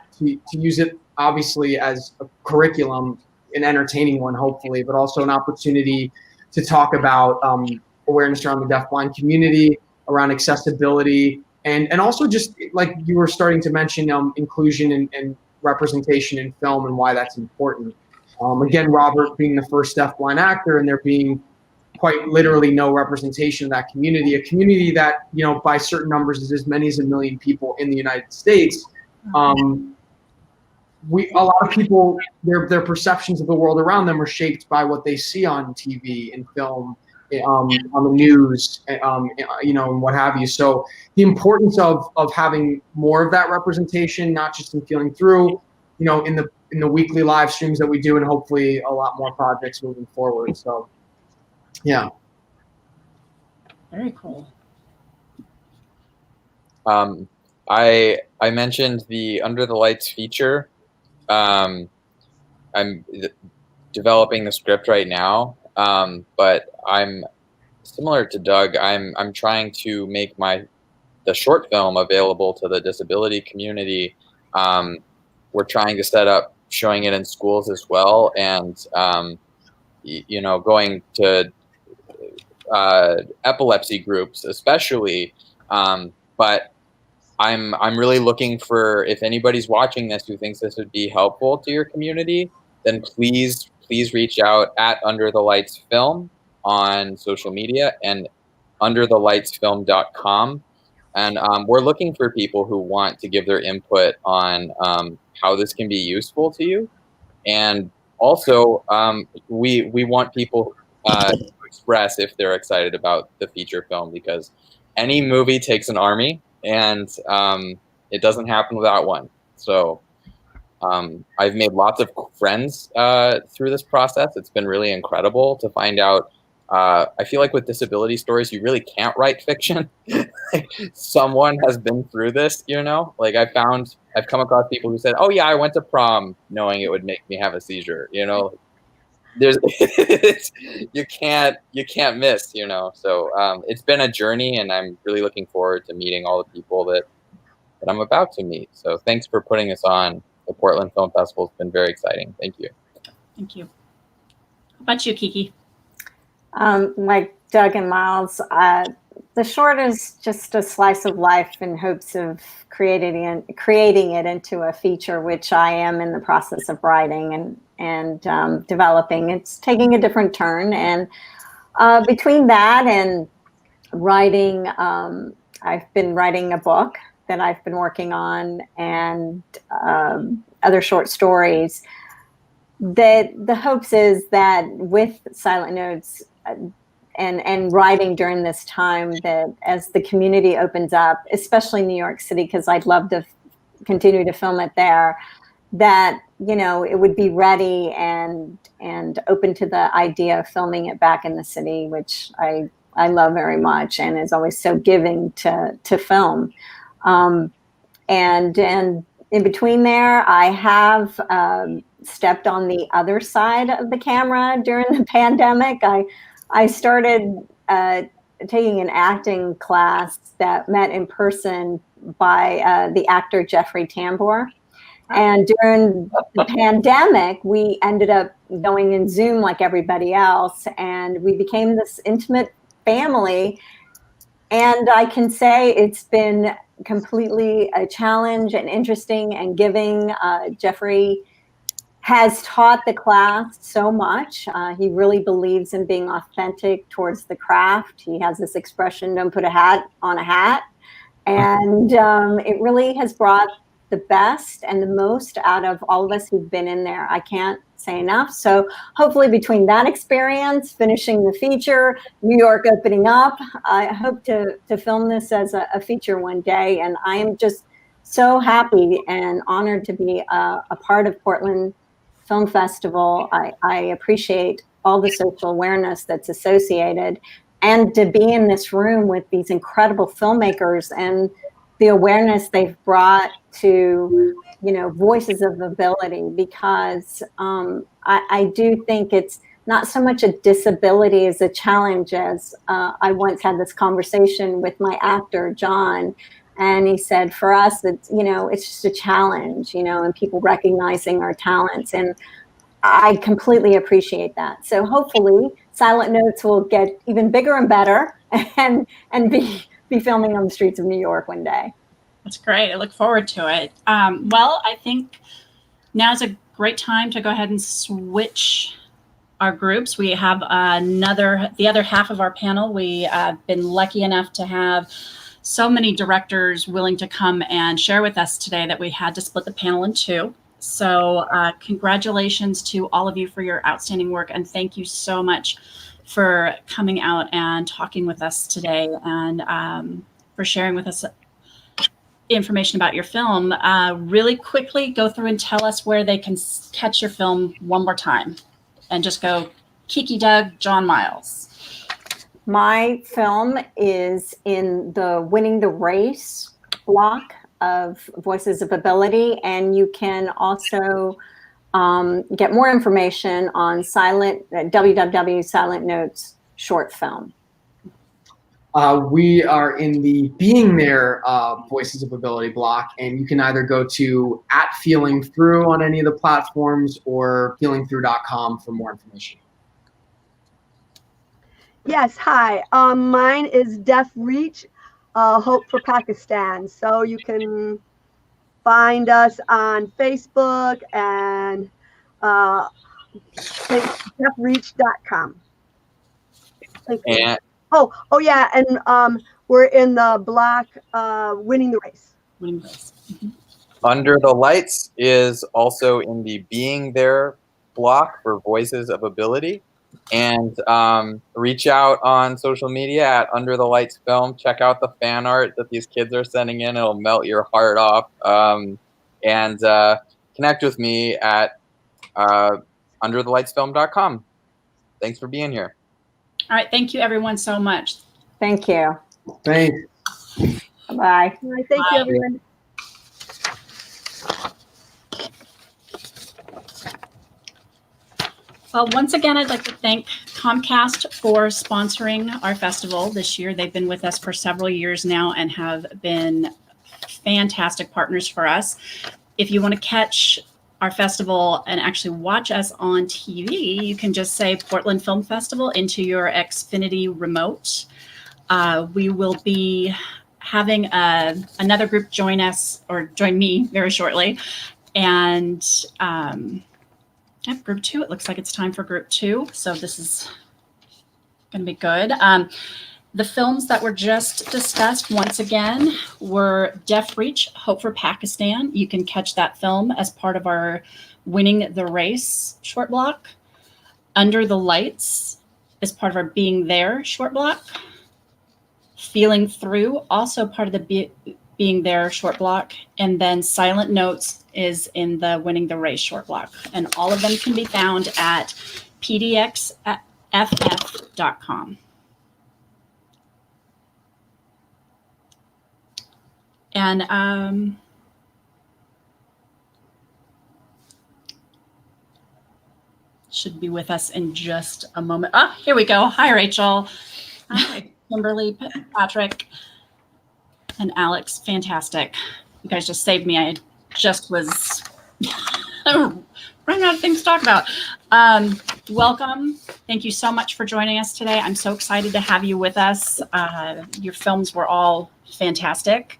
[SPEAKER 3] use it, obviously, as a curriculum, an entertaining one, hopefully, but also an opportunity to talk about awareness around the deafblind community, around accessibility, and also just like you were starting to mention, inclusion and representation in film and why that's important. Again, Robert being the first deafblind actor, and there being quite literally no representation of that community, a community that, by certain numbers is as many as 1 million people in the United States. A lot of people, their perceptions of the world around them are shaped by what they see on TV and film, on the news, and what have you. So the importance of having more of that representation, not just in Feeling Through, in the weekly live streams that we do, and hopefully a lot more projects moving forward. So, yeah.
[SPEAKER 1] Very cool.
[SPEAKER 5] I mentioned the Under the Lights feature. I'm developing the script right now, but I'm similar to Doug. I'm trying to make the short film available to the disability community. We're trying to set up showing it in schools as well, and going to epilepsy groups especially. But I'm really looking for, if anybody's watching this who thinks this would be helpful to your community, then please reach out at Under the Lights Film on social media and underthelightsfilm.com. And we're looking for people who want to give their input on how this can be useful to you. And also, we want people to express if they're excited about the feature film, because any movie takes an army, and it doesn't happen without one. So I've made lots of friends through this process. It's been really incredible to find out. I feel like with disability stories, you really can't write fiction. Someone has been through this, Like I've come across people who said, "Oh yeah, I went to prom knowing it would make me have a seizure," there's you can't miss, you know. So it's been a journey, and I'm really looking forward to meeting all the people that I'm about to meet. So thanks for putting us on. The Portland Film Festival has been very exciting. Thank you.
[SPEAKER 1] Thank you. How about you, Kiki?
[SPEAKER 2] Like Doug and Miles, the short is just a slice of life in hopes of creating it into a feature, which I am in the process of writing and developing. It's taking a different turn, and between that and writing, I've been writing a book that I've been working on, and other short stories. That the hopes is that with Silent Notes and writing during this time, that as the community opens up, especially New York City, because I'd love to continue to film it there, that, you know, it would be ready and open to the idea of filming it back in the city, which I love very much and is always so giving to film. And in between there, I have stepped on the other side of the camera during the pandemic. I started taking an acting class that met in person by the actor Jeffrey Tambor. And during the pandemic, we ended up going in Zoom like everybody else, and we became this intimate family. And I can say it's been completely a challenge and interesting and giving. Jeffrey has taught the class so much. He really believes in being authentic towards the craft. He has this expression, don't put a hat on a hat. And it really has brought the best and the most out of all of us who've been in there. I can't say enough. So hopefully between that experience, finishing the feature, New York opening up, I hope to film this as a feature one day. And I am just so happy and honored to be a part of Portland Film Festival. I appreciate all the social awareness that's associated, and to be in this room with these incredible filmmakers and the awareness they've brought to, you know, voices of ability, because I do think it's not so much a disability as a challenge, as I once had this conversation with my actor, John, and he said, for us, it's, you know, it's just a challenge, you know, and people recognizing our talents. And I completely appreciate that. So hopefully Silent Notes will get even bigger and better and be filming on the streets of New York one day.
[SPEAKER 1] That's great. I look forward to it. Well, I think now's a great time to go ahead and switch our groups. We have the other half of our panel. We have been lucky enough to have so many directors willing to come and share with us today that we had to split the panel in two. So congratulations to all of you for your outstanding work, and thank you so much for coming out and talking with us today, and for sharing with us information about your film. Really quickly go through and tell us where they can catch your film one more time, and just go Kiki, Doug, John, Miles.
[SPEAKER 2] My film is in the Winning the Race block of Voices of Ability, and you can also get more information on www. Silent Notes short film.
[SPEAKER 3] We are in the Being There Voices of Ability block, and you can either go to @FeelingThrough on any of the platforms or feelingthrough.com for more information.
[SPEAKER 4] Yes, hi. Mine is Deaf Reach, Hope for Pakistan. So you can find us on Facebook and deafreach.com. Thank you.
[SPEAKER 5] And
[SPEAKER 4] Oh yeah, and we're in the block Winning the Race.
[SPEAKER 1] Winning the Race. Mm-hmm.
[SPEAKER 5] Under the Lights is also in the Being There block for Voices of Ability. And reach out on social media at Under the Lights Film. Check out the fan art that these kids are sending in. It'll melt your heart off. And connect with me at underthelightsfilm.com. Thanks for being here.
[SPEAKER 1] All right. Thank you, everyone, so much.
[SPEAKER 2] Thank you.
[SPEAKER 3] Thanks.
[SPEAKER 2] Bye.
[SPEAKER 4] Thank you, everyone.
[SPEAKER 1] Well, once again, I'd like to thank Comcast for sponsoring our festival this year. They've been with us for several years now and have been fantastic partners for us. If you want to catch our festival and actually watch us on TV, you can just say Portland Film Festival into your Xfinity remote. We will be having another group join us or join me very shortly. And group 2, it looks like it's time for group 2. So this is going to be good. The films that were just discussed, once again, were Deaf Reach, Hope for Pakistan. You can catch that film as part of our Winning the Race short block. Under the Lights is part of our Being There short block. Feeling Through, also part of the Being There short block. And then Silent Notes is in the Winning the Race short block. And all of them can be found at pdxff.com. And should be with us in just a moment. Oh, here we go. Hi, Rachel. Hi, Kimberly, Patrick, and Alex. Fantastic. You guys just saved me. I just was running out of things to talk about. Welcome. Thank you so much for joining us today. I'm so excited to have you with us. Your films were all fantastic.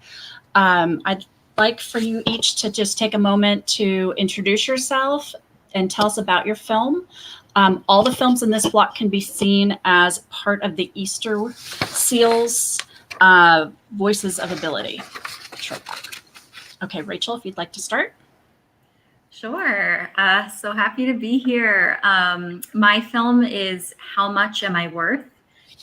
[SPEAKER 1] I'd like for you each to just take a moment to introduce yourself and tell us about your film. All the films in this block can be seen as part of the Easter Seals Voices of Ability short block. Okay, Rachel, if you'd like to start.
[SPEAKER 6] Sure. So happy to be here. My film is How Much Am I Worth?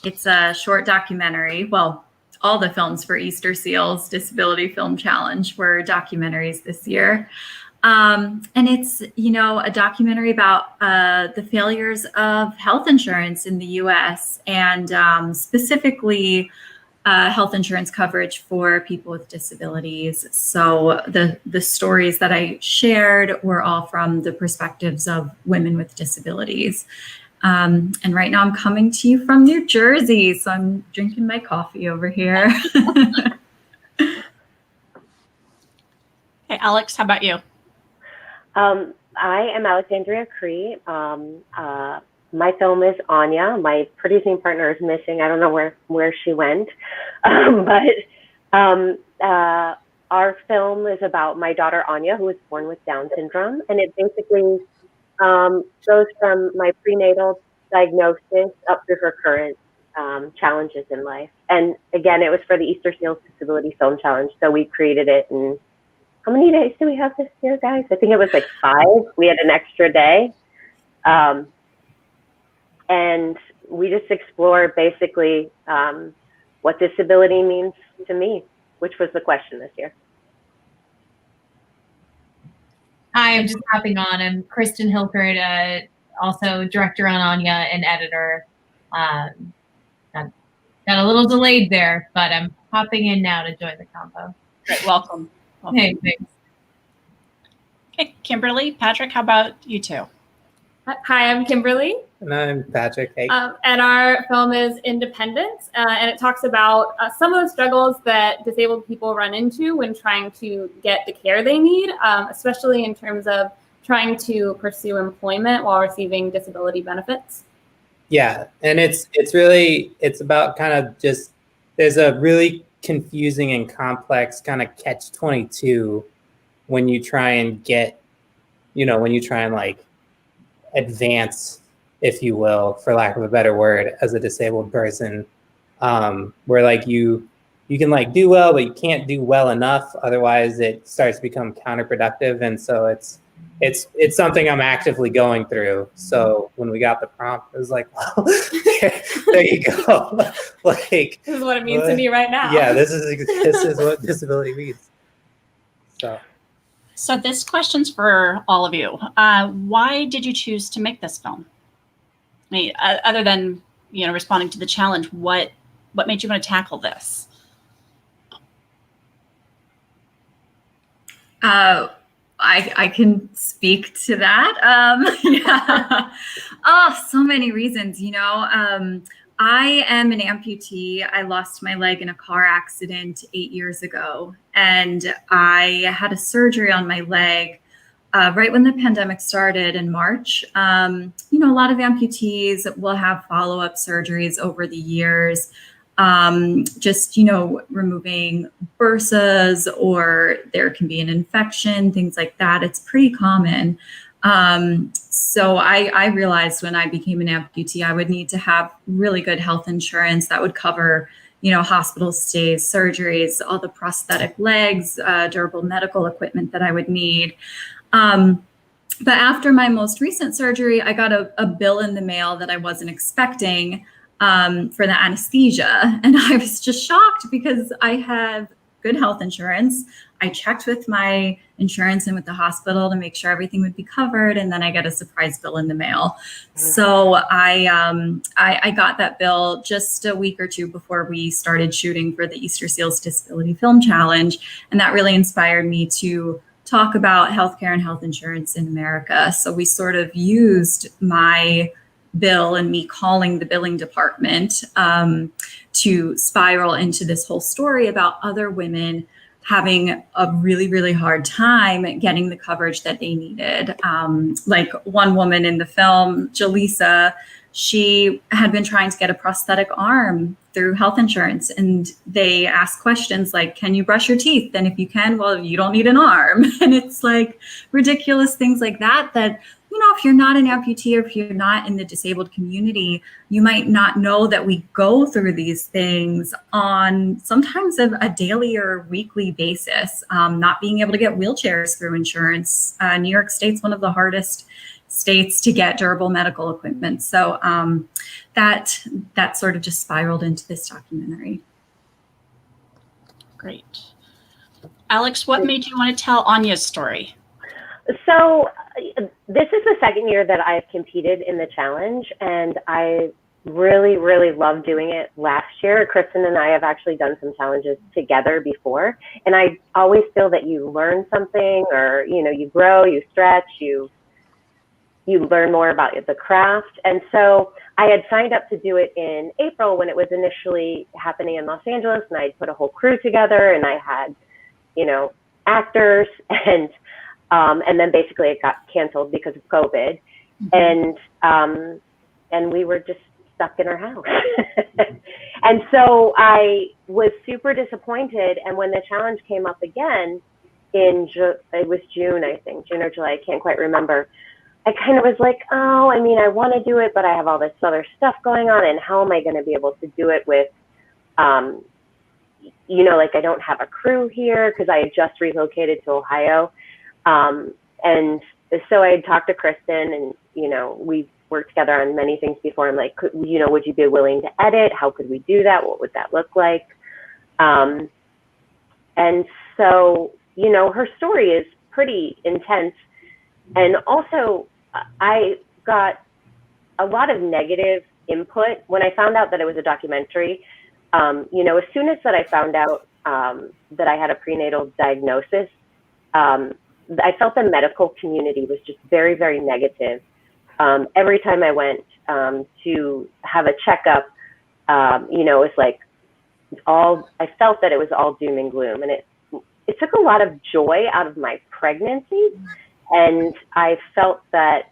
[SPEAKER 6] It's a short documentary. Well, all the films for Easter Seals Disability Film Challenge were documentaries this year. And it's, a documentary about the failures of health insurance in the US and specifically health insurance coverage for people with disabilities. So the stories that I shared were all from the perspectives of women with disabilities. And right now I'm coming to you from New Jersey, so I'm drinking my coffee over here.
[SPEAKER 1] Hey, Alex, how about you?
[SPEAKER 7] I am Alexandria Cree. My film is Anya. My producing partner is missing. I don't know where she went. Our film is about my daughter Anya, who was born with Down syndrome, and it basically goes from my prenatal diagnosis up to her current challenges in life. And again, it was for the Easter Seals Disability Film Challenge, so we created it in, how many days do we have this year, guys? I think it was like 5. We had an extra day. And we just explore basically what disability means to me, which was the question this year.
[SPEAKER 8] Hi, I'm just hopping on. I'm Kristen Hilkert, also director on Anya and editor. Got a little delayed there, but I'm hopping in now to join the combo.
[SPEAKER 1] Great, welcome.
[SPEAKER 8] Hey, thanks.
[SPEAKER 1] Okay, Kimberly, Patrick, how about you two?
[SPEAKER 9] Hi, I'm Kimberly.
[SPEAKER 10] And I'm Patrick. Hey.
[SPEAKER 9] And our film is Independence, and it talks about some of the struggles that disabled people run into when trying to get the care they need, especially in terms of trying to pursue employment while receiving disability benefits.
[SPEAKER 10] Yeah, and it's about kind of just, there's a really confusing and complex kind of catch-22 when you try and get, like advance, if you will, for lack of a better word, as a disabled person, where like you can like do well, but you can't do well enough. Otherwise it starts to become counterproductive. And so it's something I'm actively going through. So when we got the prompt, it was like, well, there you go. Like,
[SPEAKER 9] this is what it means to me right now.
[SPEAKER 10] Yeah, this is what disability means.
[SPEAKER 1] So this question's for all of you. Why did you choose to make this film? I mean, other than responding to the challenge, what made you want to tackle this?
[SPEAKER 6] I can speak to that. Yeah. Oh, so many reasons, I am an amputee. I lost my leg in a car accident 8 years ago, and I had a surgery on my leg right when the pandemic started in March. A lot of amputees will have follow-up surgeries over the years, removing bursas, or there can be an infection, things like that. It's pretty common. So I realized when I became an amputee, I would need to have really good health insurance that would cover, hospital stays, surgeries, all the prosthetic legs, durable medical equipment that I would need. But after my most recent surgery, I got a bill in the mail that I wasn't expecting for the anesthesia. And I was just shocked because I have good health insurance. I checked with my insurance and with the hospital to make sure everything would be covered. And then I get a surprise bill in the mail. So I got that bill just a week or two before we started shooting for the Easter Seals Disability Film Challenge. And that really inspired me to talk about healthcare and health insurance in America. So we sort of used my bill and me calling the billing department to spiral into this whole story about other women having a really, really hard time getting the coverage that they needed. Like one woman in the film, Jaleesa, she had been trying to get a prosthetic arm through health insurance, and they ask questions like, can you brush your teeth? And if you can, well, you don't need an arm. And it's like ridiculous things like that, if you're not an amputee or if you're not in the disabled community, you might not know that we go through these things on sometimes a daily or weekly basis. Not being able to get wheelchairs through insurance. New York State's one of the hardest states to get durable medical equipment. So that sort of just spiraled into this documentary.
[SPEAKER 1] Great. Alex, what made you want to tell Anya's story?
[SPEAKER 7] So this is the second year that I've competed in the challenge, and I really, really loved doing it last year. Kristen and I have actually done some challenges together before, and I always feel that you learn something, or you grow, you stretch, you learn more about the craft. And so I had signed up to do it in April when it was initially happening in Los Angeles, and I put a whole crew together, and I had actors, and then basically it got canceled because of COVID. And we were just stuck in our house. And so I was super disappointed. And when the challenge came up again it was June, I think, June or July, I can't quite remember. I kind of was like, I want to do it, but I have all this other stuff going on. And how am I going to be able to do it with, I don't have a crew here because I had just relocated to Ohio. And so I had talked to Kristen, and, we worked together on many things before. I'm like, would you be willing to edit? How could we do that? What would that look like? And so, her story is pretty intense. And also I got a lot of negative input when I found out that it was a documentary. As soon as that I found out that I had a prenatal diagnosis, I felt the medical community was just very, very negative. Every time I went to have a checkup, it was like I felt that it was all doom and gloom. And it took a lot of joy out of my pregnancy. And I felt that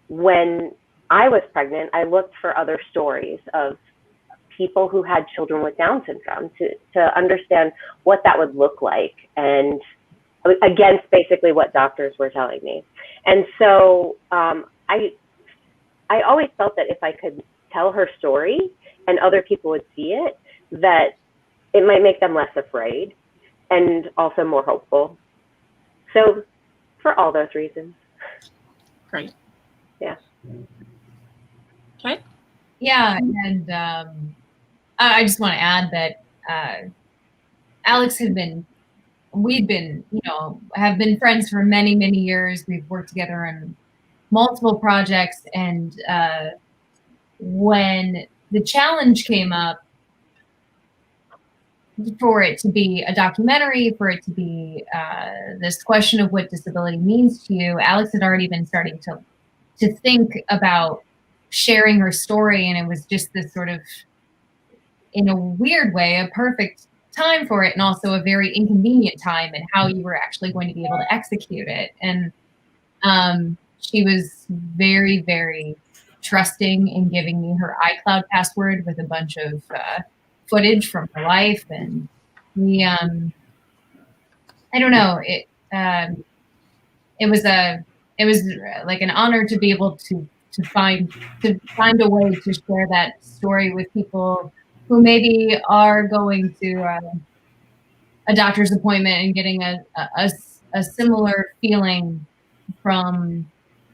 [SPEAKER 7] when I was pregnant, I looked for other stories of people who had children with Down syndrome to understand what that would look like, and against basically what doctors were telling me. And so I always felt that if I could tell her story and other people would see it, that it might make them less afraid and also more hopeful. So for all those reasons.
[SPEAKER 1] Great.
[SPEAKER 7] Yeah.
[SPEAKER 1] Okay.
[SPEAKER 8] Yeah, and I just want to add that Alex have been friends for many, many years. We've worked together on multiple projects, and when the challenge came up, for it to be a documentary, for it to be this question of what disability means to you, Alex had already been starting to think about sharing her story, and it was just this sort of, in a weird way, a perfect time for it, and also a very inconvenient time in how you were actually going to be able to execute it. And she was very, very trusting in giving me her iCloud password with a bunch of footage from her life, and we I don't know, it was like an honor to be able to find a way to share that story with people who maybe are going to a doctor's appointment and getting a similar feeling from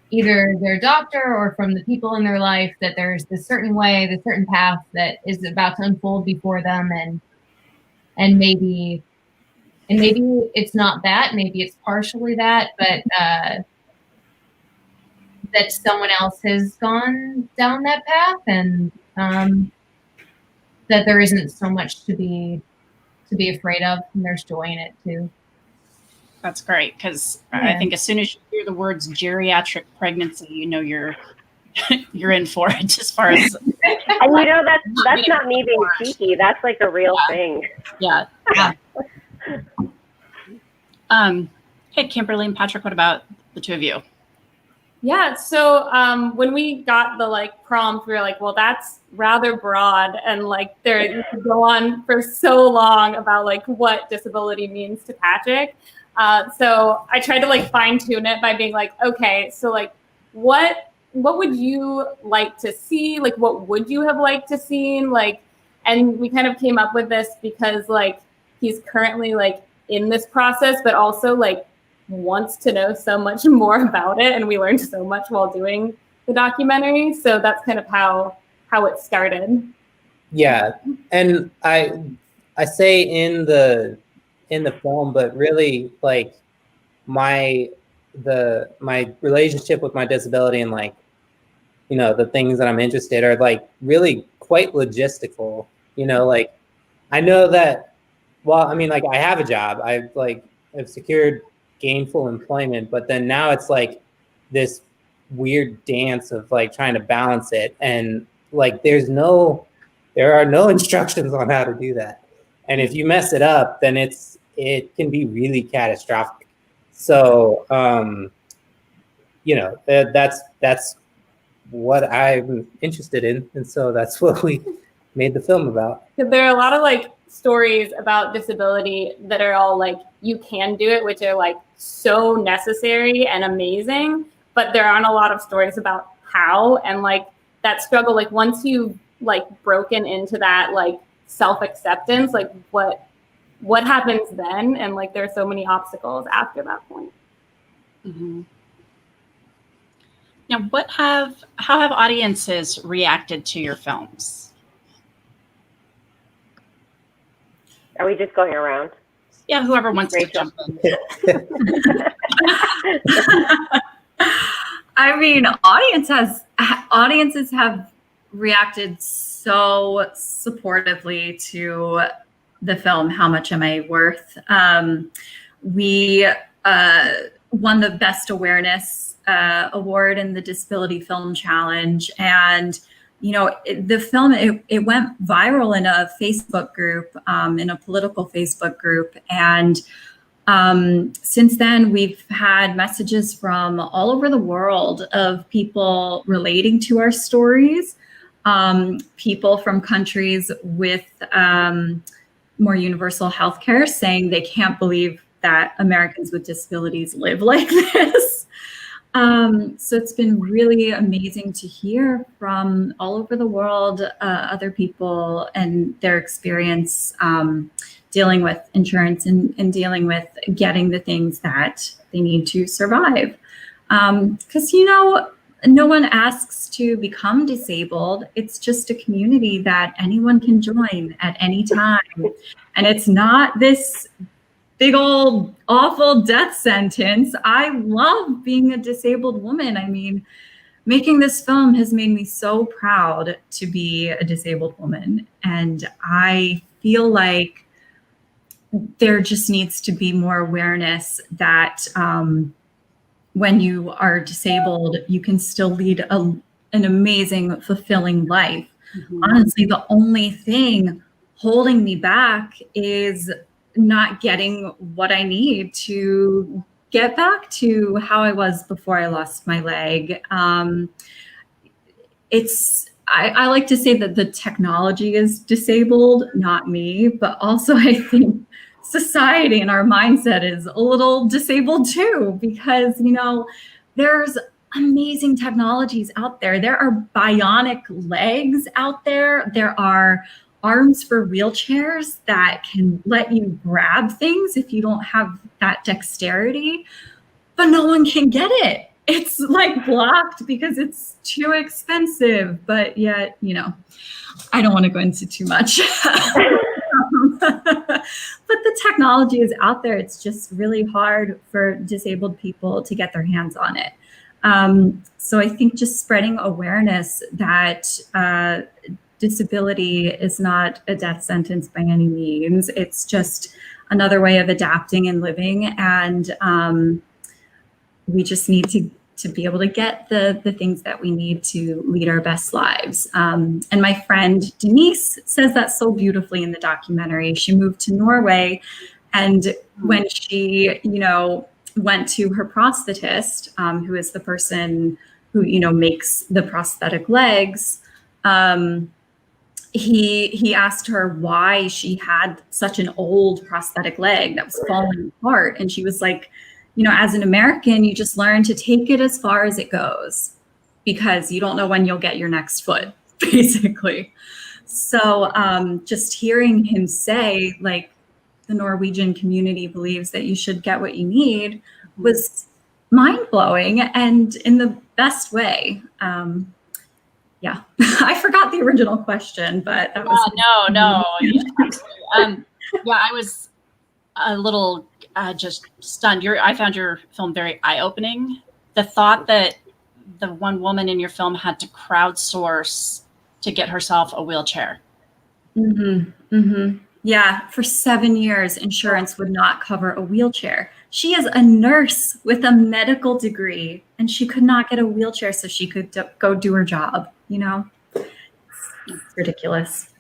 [SPEAKER 8] either their doctor or from the people in their life, that there's this certain way, this certain path that is about to unfold before them, and maybe it's not that, maybe it's partially that, but that someone else has gone down that path, and that there isn't so much to be afraid of, and there's joy in it too.
[SPEAKER 1] That's great, because
[SPEAKER 8] Yeah.
[SPEAKER 1] I think as soon as you hear the words geriatric pregnancy, you know you're in for it. As far as
[SPEAKER 7] And that's not me being cheeky. That's like a real thing.
[SPEAKER 1] yeah. Hey, Kimberly and Patrick, what about the two of you?
[SPEAKER 9] Yeah, so when we got the prompt, we were like, well, that's rather broad, and you could go on for so long about what disability means to Patrick. So I tried to fine tune it by being okay, so what would you like to see? What would you have liked to see? And we kind of came up with this because he's currently in this process, but also wants to know so much more about it, and we learned so much while doing the documentary. So that's kind of how it started.
[SPEAKER 10] Yeah, and I say in the film, but really my relationship with my disability and the things that I'm interested are really quite logistical. I know that, well, I mean, I have a job. I've secured gainful employment, but then now it's this weird dance of trying to balance it, and there are no instructions on how to do that, and if you mess it up, then it can be really catastrophic. So that's what I'm interested in, and so that's what we made the film about.
[SPEAKER 9] There are a lot of stories about disability that are all you can do it, which are so necessary and amazing, but there aren't a lot of stories about how, and that struggle, once you've broken into that self-acceptance, what happens then, and there are so many obstacles after that point.
[SPEAKER 1] Mm-hmm. Now, how have audiences reacted to your films?
[SPEAKER 7] Are we just going around?
[SPEAKER 1] Yeah, whoever wants to jump in.
[SPEAKER 6] I mean, audiences have reacted so supportively to the film, How Much Am I Worth? We won the Best Awareness Award in the Disability Film Challenge, and the film, it went viral in a Facebook group, in a political Facebook group. And since then, we've had messages from all over the world of people relating to our stories, people from countries with more universal healthcare saying they can't believe that Americans with disabilities live like this. So it's been really amazing to hear from all over the world, other people and their experience dealing with insurance and dealing with getting the things that they need to survive. Because, no one asks to become disabled. It's just a community that anyone can join at any time. And it's not this big old awful death sentence. I love being a disabled woman. I mean, making this film has made me so proud to be a disabled woman. And I feel like there just needs to be more awareness that when you are disabled, you can still lead an amazing, fulfilling life. Honestly, the only thing holding me back is not getting what I need to get back to how I was before I lost my leg. I like to say that the technology is disabled, not me, but also I think society and our mindset is a little disabled too, because, you know, there's amazing technologies out there. There are bionic legs out there. There are arms for wheelchairs that can let you grab things if you don't have that dexterity, but no one can get it. It's like blocked because it's too expensive, but yet, you know, I don't want to go into too much. But the technology is out there. It's just really hard for disabled people to get their hands on it. So I think just spreading awareness that disability is not a death sentence by any means. It's just another way of adapting and living. And we just need to be able to get the things that we need to lead our best lives. And my friend Denise says that so beautifully in the documentary. She moved to Norway, and when she, you know, went to her prosthetist, who is the person who, you know, makes the prosthetic legs, he asked her why she had such an old prosthetic leg that was falling apart. And she was like, you know, as an American, you just learn to take it as far as it goes because you don't know when you'll get your next foot, basically. So just hearing him say, like, the Norwegian community believes that you should get what you need was mind-blowing and in the best way. Yeah, I forgot the original question, but that was
[SPEAKER 1] no. Yeah, I was a little just stunned. I found your film very eye-opening. The thought that the one woman in your film had to crowdsource to get herself a wheelchair.
[SPEAKER 6] Yeah, for 7 years, insurance would not cover a wheelchair. She is a nurse with a medical degree, and she could not get a wheelchair so she could go do her job, you know? It's ridiculous.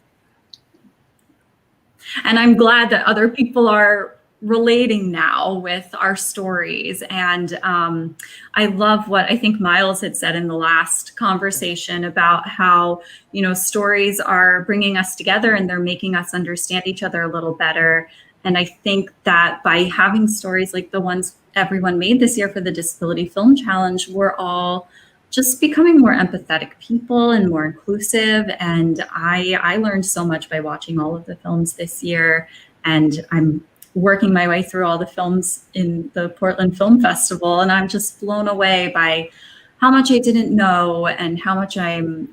[SPEAKER 6] And I'm glad that other people are relating now with our stories. And I love what I think Miles had said in the last conversation about how, you know, stories are bringing us together and they're making us understand each other a little better. And I think that by having stories like the ones everyone made this year for the Disability Film Challenge, we're all just becoming more empathetic people and more inclusive. And I learned so much by watching all of the films this year. And I'm working my way through all the films in the Portland Film Festival, and I'm just blown away by how much I didn't know and how much I'm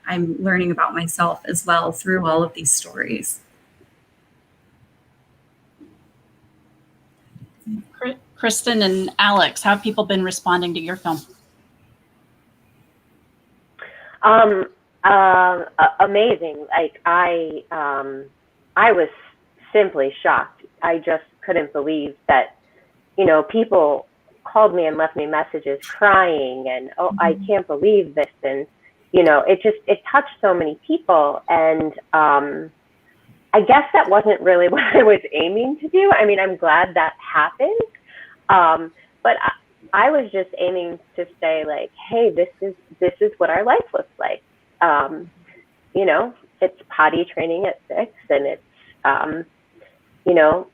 [SPEAKER 6] learning about myself as well through all of these stories.
[SPEAKER 1] Kristen and Alex, how have people been responding to your film?
[SPEAKER 7] Amazing. Like I was simply shocked. I just couldn't believe that, you know, people called me and left me messages crying and, oh, I can't believe this. And, you know, it touched so many people. And I guess that wasn't really what I was aiming to do. I mean, I'm glad that happened. But I was just aiming to say, like, hey, this is what our life looks like. You know, it's potty training at 6 and it's, you know,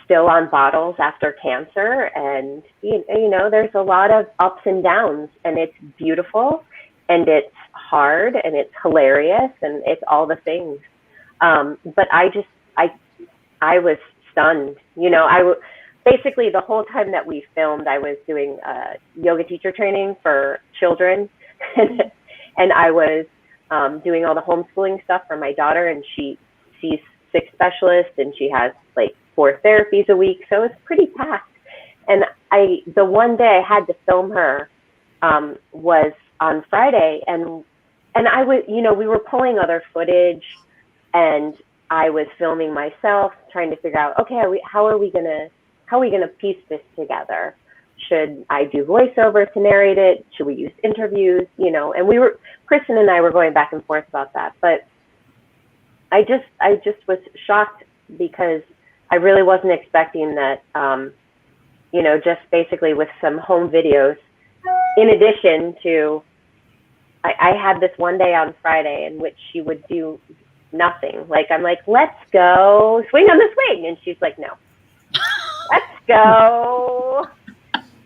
[SPEAKER 7] still on bottles after cancer. And, you know, there's a lot of ups and downs, and it's beautiful and it's hard and it's hilarious and it's all the things. But I was stunned. You know, basically the whole time that we filmed, I was doing yoga teacher training for children. And I was doing all the homeschooling stuff for my daughter, and she sees 6 specialists and she has like 4 therapies a week. So it's pretty packed. And the one day I had to film her was on Friday. And I was, you know, we were pulling other footage, and I was filming myself, trying to figure out, okay, how are we gonna piece this together? Should I do voiceover to narrate it? Should we use interviews? You know, and Kristen and I were going back and forth about that. But I just was shocked because I really wasn't expecting that, you know, just basically with some home videos, in addition to, I had this one day on Friday in which she would do nothing. Like, I'm like, let's go swing on the swing. And she's like, no, let's go,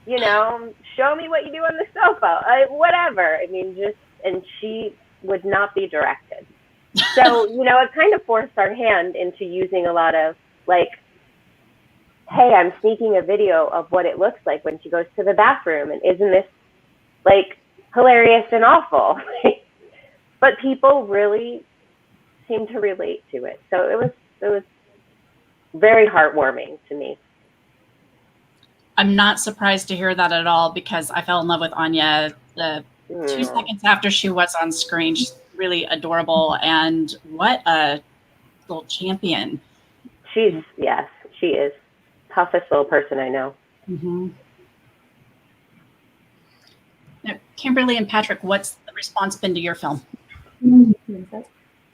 [SPEAKER 7] you know, show me what you do on the sofa, whatever. I mean, and she would not be directed. So, you know, it kind of forced our hand into using a lot of like, hey, I'm sneaking a video of what it looks like when she goes to the bathroom. And isn't this like hilarious and awful? But people really seem to relate to it. So it was very heartwarming to me.
[SPEAKER 1] I'm not surprised to hear that at all, because I fell in love with Anya 2 seconds after she was on screen. She's really adorable, and what a little champion.
[SPEAKER 7] Yes, she is. Toughest little person I know.
[SPEAKER 1] Mm-hmm. Now, Kimberly and Patrick, what's the response been to your film?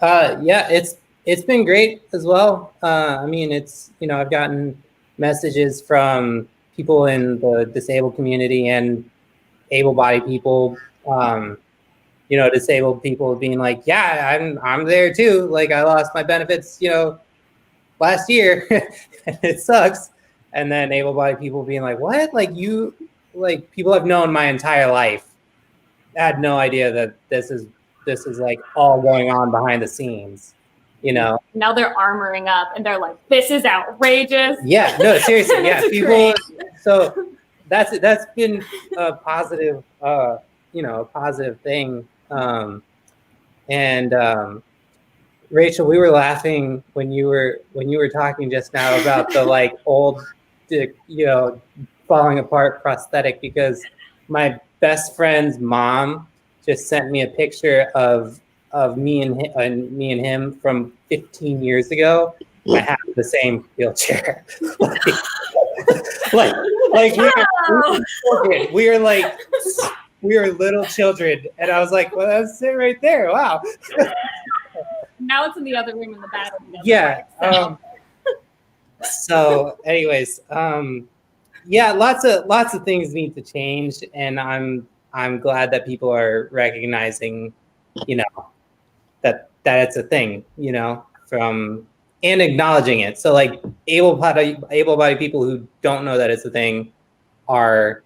[SPEAKER 10] Yeah, it's been great as well. I mean, it's, you know, I've gotten messages from people in the disabled community and able-bodied people, you know, disabled people being like, yeah, I'm there too. Like, I lost my benefits, you know, last year. It sucks. And then able-bodied people being like, what? Like, you, like, people I've known my entire life had no idea that this is like all going on behind the scenes, you know?
[SPEAKER 9] Now they're armoring up and they're like, this is outrageous.
[SPEAKER 10] Yeah, no, seriously, yeah.
[SPEAKER 9] It's
[SPEAKER 10] People,
[SPEAKER 9] great.
[SPEAKER 10] so that's been a positive, you know, a positive thing. Rachel, we were laughing when you were talking just now about the like old, you know, falling apart prosthetic, because my best friend's mom just sent me a picture of me and him from 15 years ago. I have the same wheelchair. we are little children, and I was like, well, that's it right there. Wow.
[SPEAKER 9] Now it's in the other room in the bathroom.
[SPEAKER 10] Yeah. So anyways, yeah, lots of things need to change, and I'm glad that people are recognizing, you know, that it's a thing, you know, and acknowledging it. So like able-bodied people who don't know that it's a thing are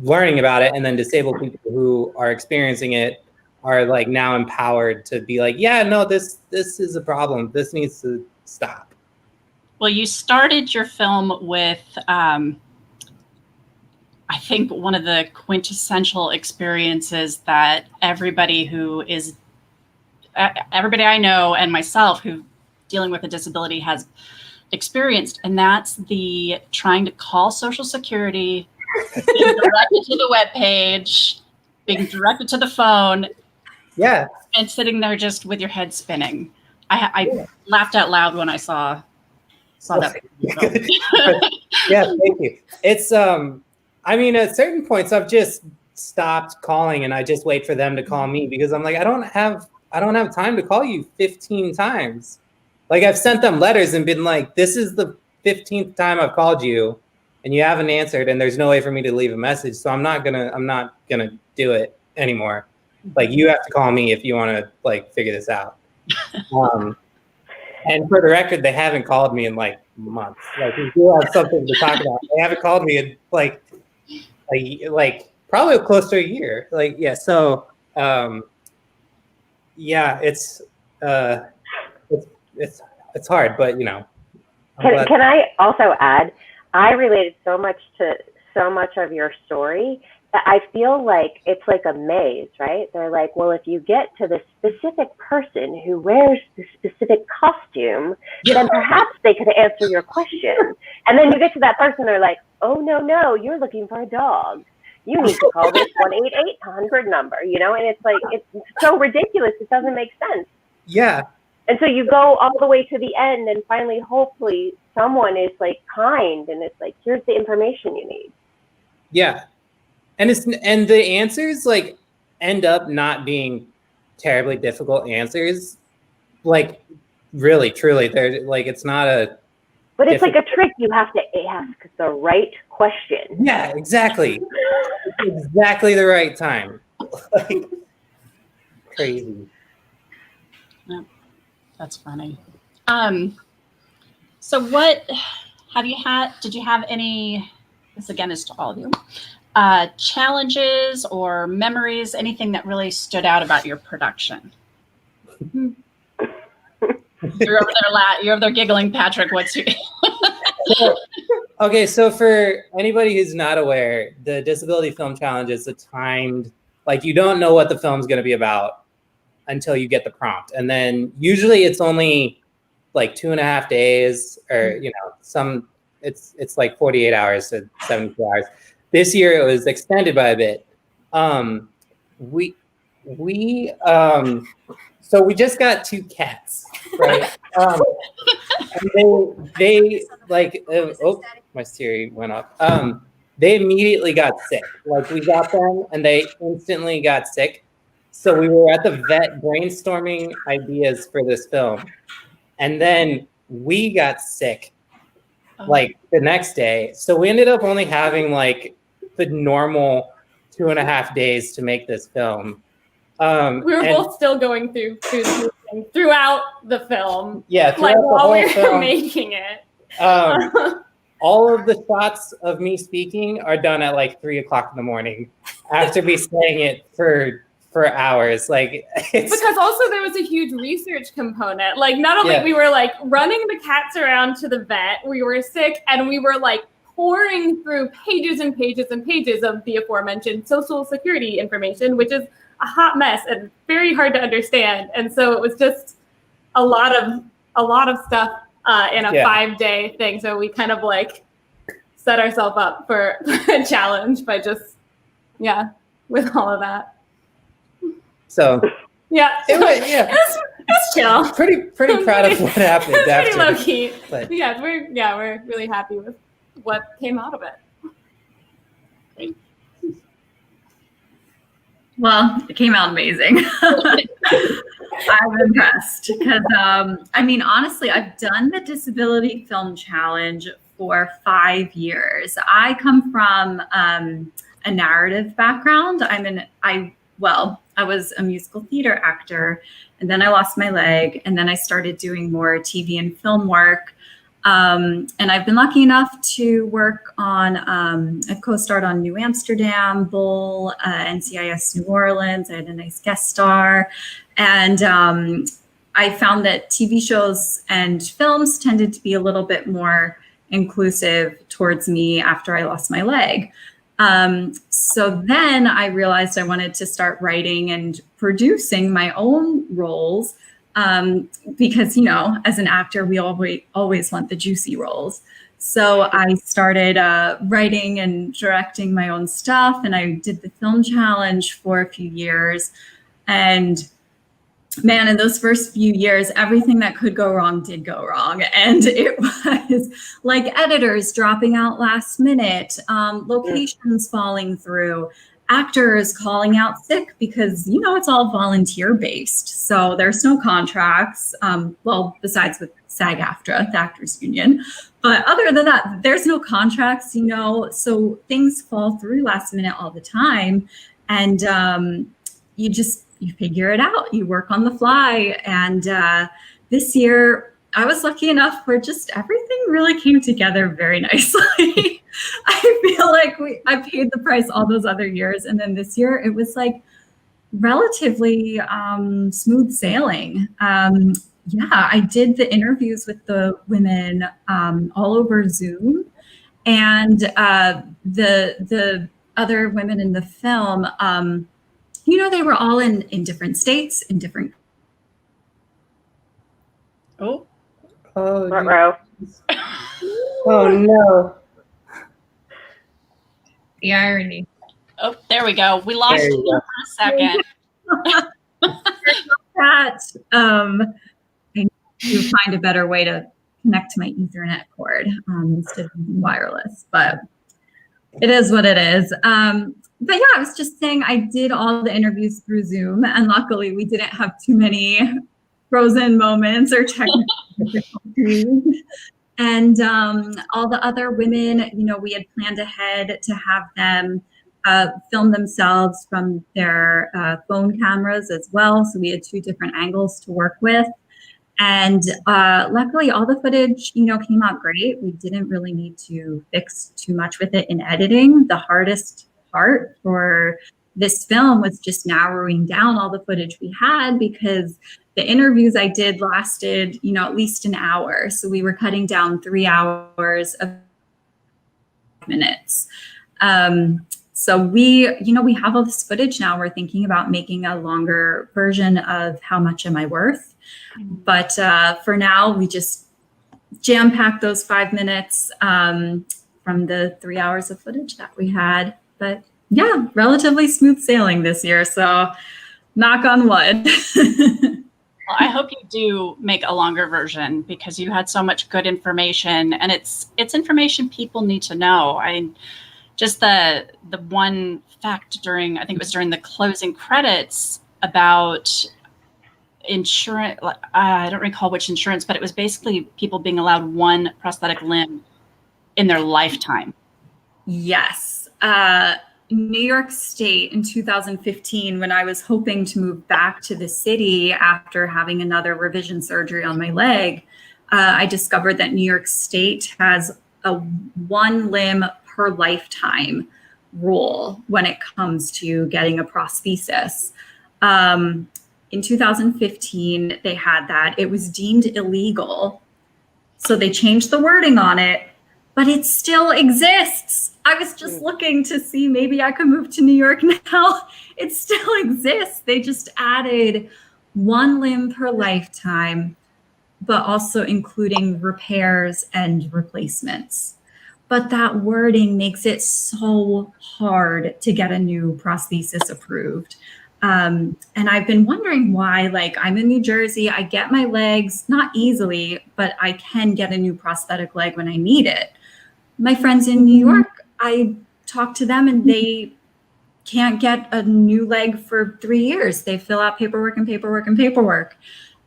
[SPEAKER 10] learning about it, and then disabled people who are experiencing it are like now empowered to be like, yeah, no, this is a problem. This needs to stop.
[SPEAKER 1] Well, you started your film with, I think, one of the quintessential experiences that everybody I know and myself who dealing with a disability has experienced, and that's the trying to call Social Security, being directed to the webpage, being directed to the phone.
[SPEAKER 10] Yeah.
[SPEAKER 1] And sitting there just with your head spinning. I laughed out loud when I saw that.
[SPEAKER 10] Yeah, thank you. It's I mean, at certain points I've just stopped calling and I just wait for them to call me, because I'm like, I don't have time to call you 15 times. Like, I've sent them letters and been like, this is the 15th time I've called you and you haven't answered, and there's no way for me to leave a message. So I'm not gonna do it anymore. Like, you have to call me if you want to like figure this out. And for the record, they haven't called me in like months. Like, we do have something to talk about. They haven't called me in like probably close to a year. Like, yeah. So, yeah, it's hard, but you know.
[SPEAKER 7] Can I also add? I related so much to so much of your story that I feel like it's like a maze, right? They're like, well, if you get to the specific person who wears the specific costume, then perhaps they could answer your question. And then you get to that person, they're like, oh, no, you're looking for a dog. You need to call this 1-800 number, you know? And it's like, it's so ridiculous. It doesn't make sense.
[SPEAKER 10] Yeah.
[SPEAKER 7] And so you go all the way to the end, and finally, hopefully, someone is like kind, and it's like, here's the information you need.
[SPEAKER 10] Yeah, and the answers like end up not being terribly difficult answers. Like, really, truly, they're like, it's not a.
[SPEAKER 7] But it's like a trick. You have to ask the right question.
[SPEAKER 10] Yeah, exactly. Exactly the right time. Like, crazy.
[SPEAKER 1] That's funny. So what did you have any, this again is to all of you, challenges or memories, anything that really stood out about your production? You're over there giggling, Patrick. What's your...
[SPEAKER 10] Okay, so for anybody who's not aware, the Disability Film Challenge is a timed, like you don't know what the film's going to be about until you get the prompt. And then usually it's only like 2.5 days, or, you know, it's like 48 hours to 72 hours. This year it was extended by a bit. So we just got 2 cats, right? And they like, oh, my Siri went up. They immediately got sick. Like, we got them and they instantly got sick. So we were at the vet brainstorming ideas for this film. And then we got sick like the next day. So we ended up only having like the normal 2.5 days to make this film.
[SPEAKER 9] We were both still going throughout the film.
[SPEAKER 10] Yeah,
[SPEAKER 9] like while we were
[SPEAKER 10] film,
[SPEAKER 9] making it.
[SPEAKER 10] All of the shots of me speaking are done at like 3 o'clock in the morning after me saying it for hours. Like,
[SPEAKER 9] because also there was a huge research component. Like, not only we were like running the cats around to the vet, we were sick, and we were like pouring through pages and pages and pages of the aforementioned Social Security information, which is a hot mess and very hard to understand. And so it was just a lot of stuff in a 5-day thing. So we kind of like set ourselves up for a challenge by just, with all of that.
[SPEAKER 10] So
[SPEAKER 9] it's chill.
[SPEAKER 10] Pretty proud of what happened.
[SPEAKER 9] It's pretty low key.
[SPEAKER 10] But
[SPEAKER 9] we're really happy with what came out of it.
[SPEAKER 1] Great.
[SPEAKER 6] Well, it came out amazing. I'm impressed because, I mean, honestly, I've done the Disability Film Challenge for 5 years. I come from a narrative background. I was a musical theater actor, and then I lost my leg, and then I started doing more TV and film work. And I've been lucky enough to work on, I've co-starred on New Amsterdam, Bull, NCIS New Orleans. I had a nice guest star. And I found that TV shows and films tended to be a little bit more inclusive towards me after I lost my leg. So then I realized I wanted to start writing and producing my own roles. Because, you know, as an actor, we always want the juicy roles. So I started writing and directing my own stuff, and I did the film challenge for a few years. And man, in those first few years, everything that could go wrong did go wrong. And it was like editors dropping out last minute, locations falling through, actors calling out sick because, you know, it's all volunteer based. So there's no contracts. Well, besides with SAG-AFTRA, the Actors Union. But other than that, there's no contracts, you know, so things fall through last minute all the time. And you figure it out. You work on the fly. And this year, I was lucky enough where just everything really came together very nicely. I feel like I paid the price all those other years. And then this year, it was like relatively smooth sailing. I did the interviews with the women all over Zoom. And the other women in the film, you know, they were all in different states, in different.
[SPEAKER 10] Oh no.
[SPEAKER 8] The irony.
[SPEAKER 1] Oh, there we go. We lost you for a second.
[SPEAKER 6] That I to find a better way to connect to my Ethernet cord instead of using wireless. But it is what it is. But yeah, I was just saying I did all the interviews through Zoom, and luckily we didn't have too many frozen moments or technical difficulties. And all the other women, we had planned ahead to have them film themselves from their phone cameras as well. So we had 2 different angles to work with. And luckily, all the footage, came out great. We didn't really need to fix too much with it in editing. The hardest part for this film was just narrowing down all the footage we had, because the interviews I did lasted, at least an hour. So we were cutting down 3 hours of minutes. So we have all this footage now. We're thinking about making a longer version of How Much Am I Worth? But for now, we just jam-packed those 5 minutes from the 3 hours of footage that we had. But yeah, relatively smooth sailing this year. So knock on wood.
[SPEAKER 1] Well, I hope you do make a longer version, because you had so much good information, and it's information people need to know. Just the one fact during the closing credits about insurance. I don't recall which insurance, but it was basically people being allowed 1 prosthetic limb in their lifetime.
[SPEAKER 6] Yes. New York State in 2015, when I was hoping to move back to the city after having another revision surgery on my leg, I discovered that New York State has a 1 limb per lifetime rule when it comes to getting a prosthesis. In 2015, they had that. It was deemed illegal. So they changed the wording on it, but it still exists. I was just looking to see maybe I could move to New York now. It still exists. They just added 1 limb per lifetime, but also including repairs and replacements. But that wording makes it so hard to get a new prosthesis approved. And I've been wondering why. I'm in New Jersey, I get my legs, not easily, but I can get a new prosthetic leg when I need it. My friends in New York, I talk to them and they can't get a new leg for 3 years. They fill out paperwork and paperwork and paperwork.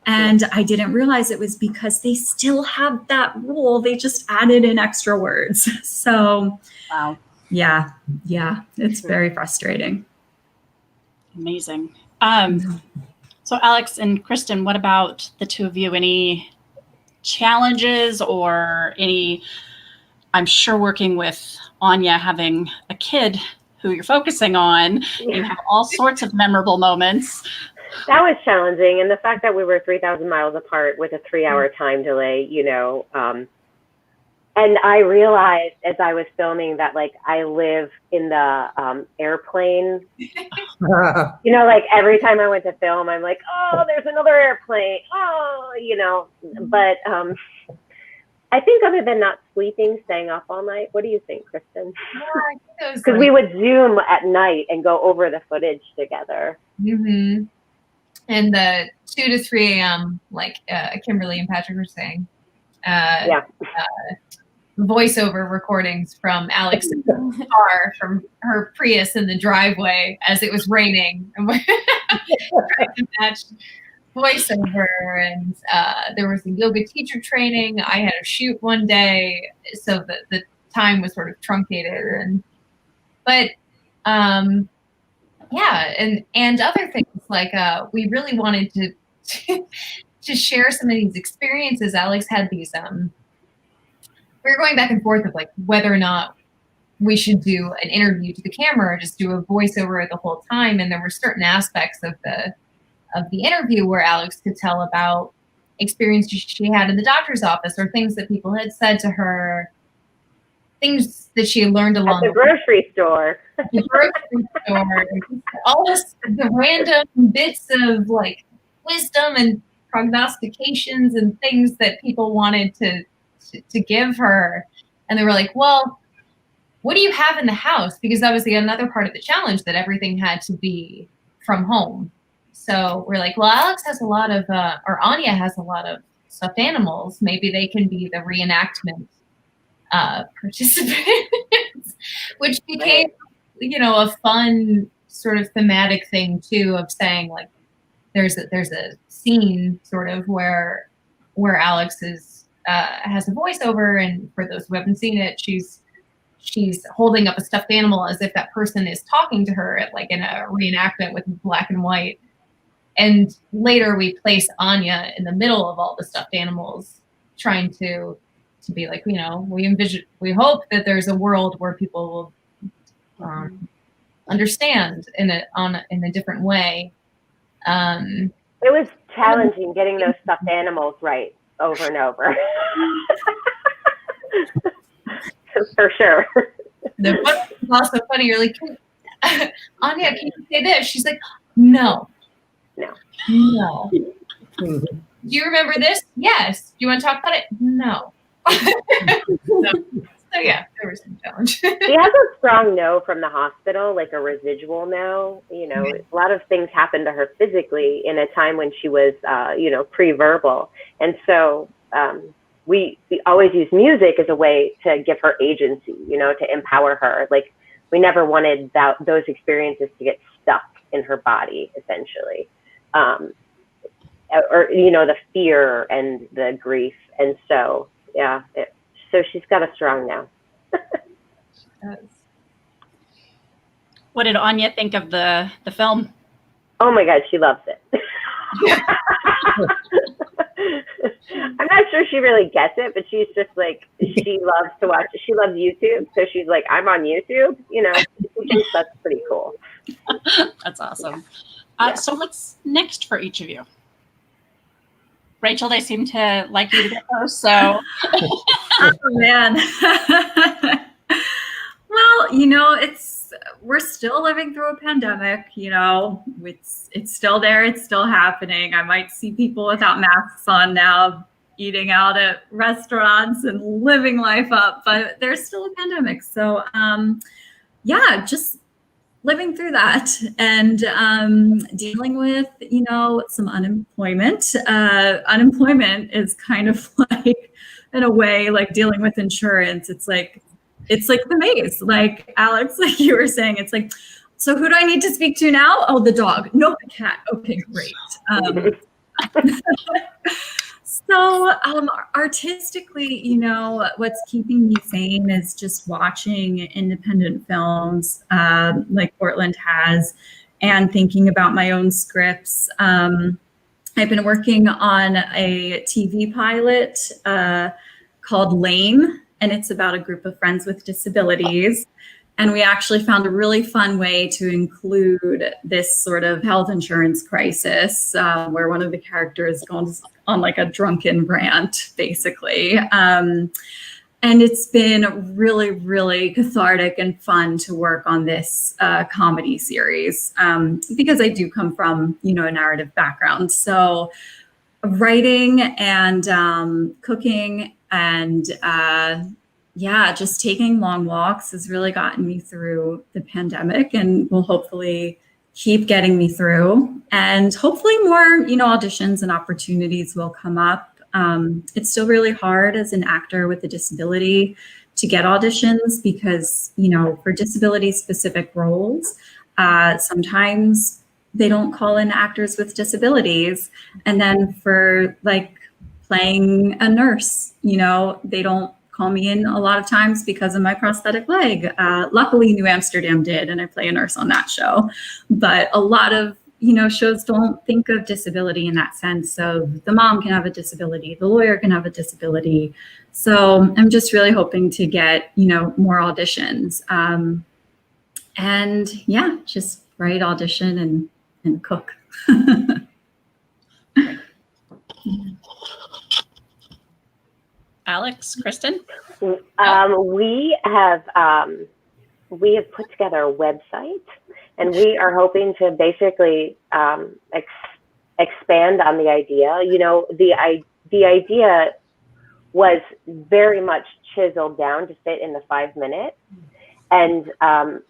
[SPEAKER 6] And I didn't realize it was because they still have that rule. They just added in extra words. So,
[SPEAKER 1] wow.
[SPEAKER 6] Yeah, it's very frustrating.
[SPEAKER 1] Amazing. So Alex and Kristen, what about the 2 of you? Any challenges or any, I'm sure working with Anya, having a kid who you're focusing on, you have all sorts of memorable moments.
[SPEAKER 7] That was challenging. And the fact that we were 3,000 miles apart with a 3-hour time delay, and I realized as I was filming that I live in the airplane, every time I went to film, I'm like, oh, there's another airplane. Oh, but I think other than not sleeping, staying up all night. What do you think, Kristen? Because we would Zoom at night and go over the footage together.
[SPEAKER 8] Mm-hmm. And the 2 to 3 a.m., like Kimberly and Patrick were saying, voiceover recordings from Alex's car from her Prius in the driveway as it was raining. And we're trying to match voiceover. And there was a yoga teacher training. I had a shoot one day, so the time was sort of truncated. But and other things like we really wanted to share some of these experiences. Alex had these we were going back and forth of whether or not we should do an interview to the camera or just do a voiceover the whole time. And there were certain aspects of the interview where Alex could tell about experiences she had in the doctor's office or things that people had said to her, things that she had learned along
[SPEAKER 7] the grocery store.
[SPEAKER 8] The grocery store, all the random bits of wisdom and prognostications and things that people wanted to give her. And they were like, well, what do you have in the house? Because that was another part of the challenge, that everything had to be from home. So we're like, well, Alex has a lot of, or Anya has a lot of stuffed animals. Maybe they can be the reenactment participants, which became, a fun sort of thematic thing too, of saying like, there's a scene sort of where Alex has a voiceover, and for those who haven't seen it, she's holding up a stuffed animal as if that person is talking to her, like in a reenactment with black and white. And later we place Anya in the middle of all the stuffed animals, trying to be like, we hope that there's a world where people will understand in a different way.
[SPEAKER 7] It was challenging getting those stuffed animals right over and over. For sure.
[SPEAKER 8] It's also funny. You're like, Anya, can you say this? She's like, no. Do you remember this? Yes. Do you want to talk about it? No. So yeah, there was some challenge.
[SPEAKER 7] She has a strong no from the hospital, like a residual no. A lot of things happened to her physically in a time when she was, pre-verbal. And so we always use music as a way to give her agency, to empower her. Like, we never wanted those experiences to get stuck in her body, essentially. Or the fear and the grief. And so, yeah, so she's got a strong no.
[SPEAKER 1] What did Anya think of the film?
[SPEAKER 7] Oh my God, she loves it. I'm not sure she really gets it, but she's just like, she loves to watch. She loves YouTube, so she's like, I'm on YouTube. She thinks that's pretty cool.
[SPEAKER 1] That's awesome. So what's next for each of you? Rachel, they seem to like you to get first, so.
[SPEAKER 6] Oh man. Well, we're still living through a pandemic, it's still there, it's still happening. I might see people without masks on now, eating out at restaurants and living life up, but there's still a pandemic. So just living through that and dealing with, some unemployment. Unemployment is kind of like, in a way, like dealing with insurance. It's like the maze, like Alex, like you were saying. It's like, so who do I need to speak to now? Oh, the dog. No, the cat. Okay, great. So artistically, what's keeping me sane is just watching independent films like Portland has, and thinking about my own scripts. I've been working on a TV pilot called Lame, and it's about a group of friends with disabilities. And we actually found a really fun way to include this sort of health insurance crisis, where one of the characters goes on like a drunken rant, basically. And it's been really, really cathartic and fun to work on this comedy series, because I do come from, a narrative background. So writing and cooking and just taking long walks has really gotten me through the pandemic, and will hopefully keep getting me through. And hopefully more, auditions and opportunities will come up. It's still really hard as an actor with a disability to get auditions because, for disability specific roles, sometimes they don't call in actors with disabilities. And then for like playing a nurse, they don't call me in a lot of times because of my prosthetic leg. Luckily, New Amsterdam did, and I play a nurse on that show. But a lot of shows don't think of disability in that sense. So the mom can have a disability, the lawyer can have a disability. So I'm just really hoping to get, more auditions. And just write, audition, and cook.
[SPEAKER 1] Alex, Kristen?
[SPEAKER 7] We have put together a website, and we are hoping to basically expand on the idea. The idea was very much chiseled down to fit in the 5 minutes. And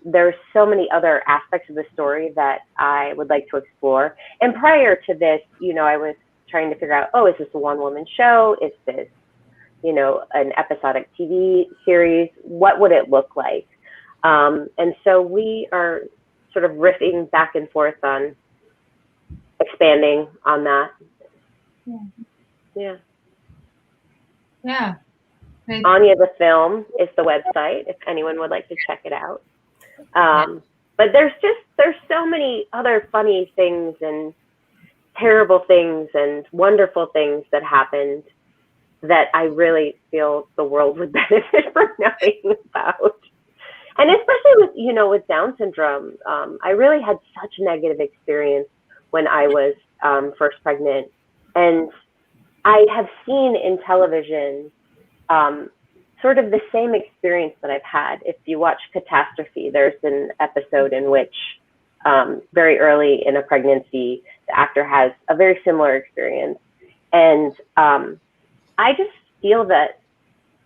[SPEAKER 7] there's so many other aspects of the story that I would like to explore. And prior to this, I was trying to figure out, oh, is this a one-woman show? Is this, you know, an episodic TV series? What would it look like? And so we are sort of riffing back and forth on expanding on that. Yeah.
[SPEAKER 8] Yeah.
[SPEAKER 7] Anya the Film is the website if anyone would like to check it out. But there's so many other funny things and terrible things and wonderful things that happened that I really feel the world would benefit from knowing about. And especially with, you know, with Down syndrome, I really had such a negative experience when I was first pregnant. And I have seen in television sort of the same experience that I've had. If you watch Catastrophe, there's an episode in which very early in a pregnancy, the actor has a very similar experience. And I just feel that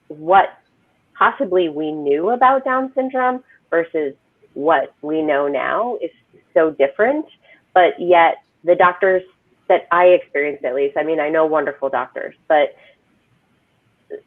[SPEAKER 7] what possibly we knew about Down syndrome versus what we know now is so different, but yet the doctors that I experienced, at least, I mean, I know wonderful doctors, but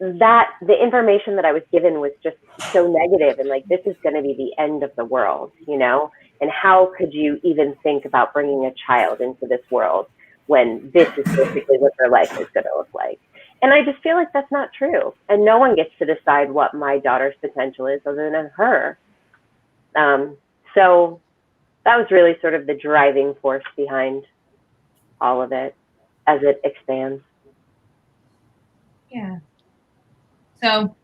[SPEAKER 7] that the information that I was given was just so negative and like, this is going to be the end of the world, you know? And how could you even think about bringing a child into this world when this is basically what their life is going to look like? And I just feel like that's not true. And no one gets to decide what my daughter's potential is other than her. So that was really sort of the driving force behind all of it as it expands.
[SPEAKER 8] Yeah. So,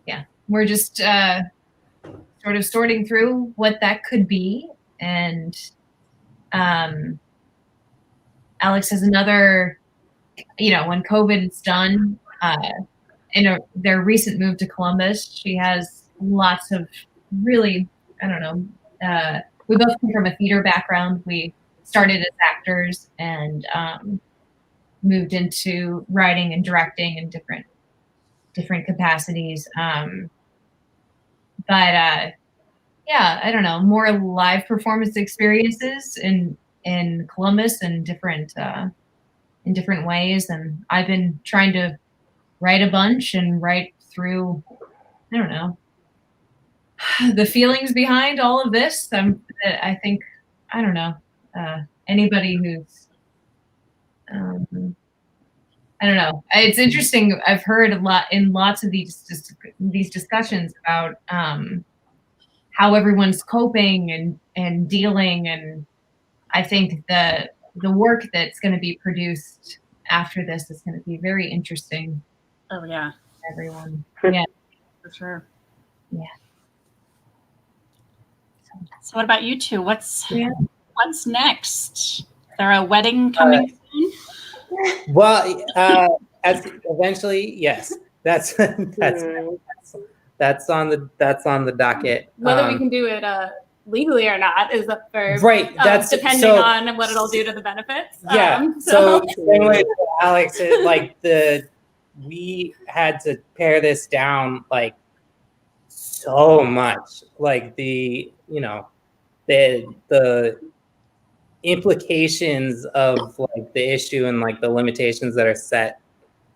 [SPEAKER 8] yeah, we're just sort of sorting through what that could be. And Alex has another, you know, when COVID is done, in their recent move to Columbus, she has lots of really, I don't know, we both come from a theater background. We started as actors and moved into writing and directing in different capacities. But yeah, I don't know, more live performance experiences in Columbus and in different ways. And I've been trying to write a bunch and write through, I don't know, the feelings behind all of this. I think, I don't know, anybody who's, I don't know. It's interesting. I've heard a lot in lots of these discussions about how everyone's coping and dealing. And I think the work that's going to be produced after this is going to be very interesting.
[SPEAKER 1] Oh yeah,
[SPEAKER 8] everyone. Yeah,
[SPEAKER 1] for sure.
[SPEAKER 8] Yeah.
[SPEAKER 1] So what about you two? What's next? Is there a wedding coming soon?
[SPEAKER 10] Well, as eventually, yes, that's on the docket.
[SPEAKER 9] Whether we can do it legally or not is up for
[SPEAKER 10] right. That's
[SPEAKER 9] depending on what it'll do to the benefits.
[SPEAKER 10] Yeah. So same way with Alex, we had to pare this down like so much, like the implications of like the issue and like the limitations that are set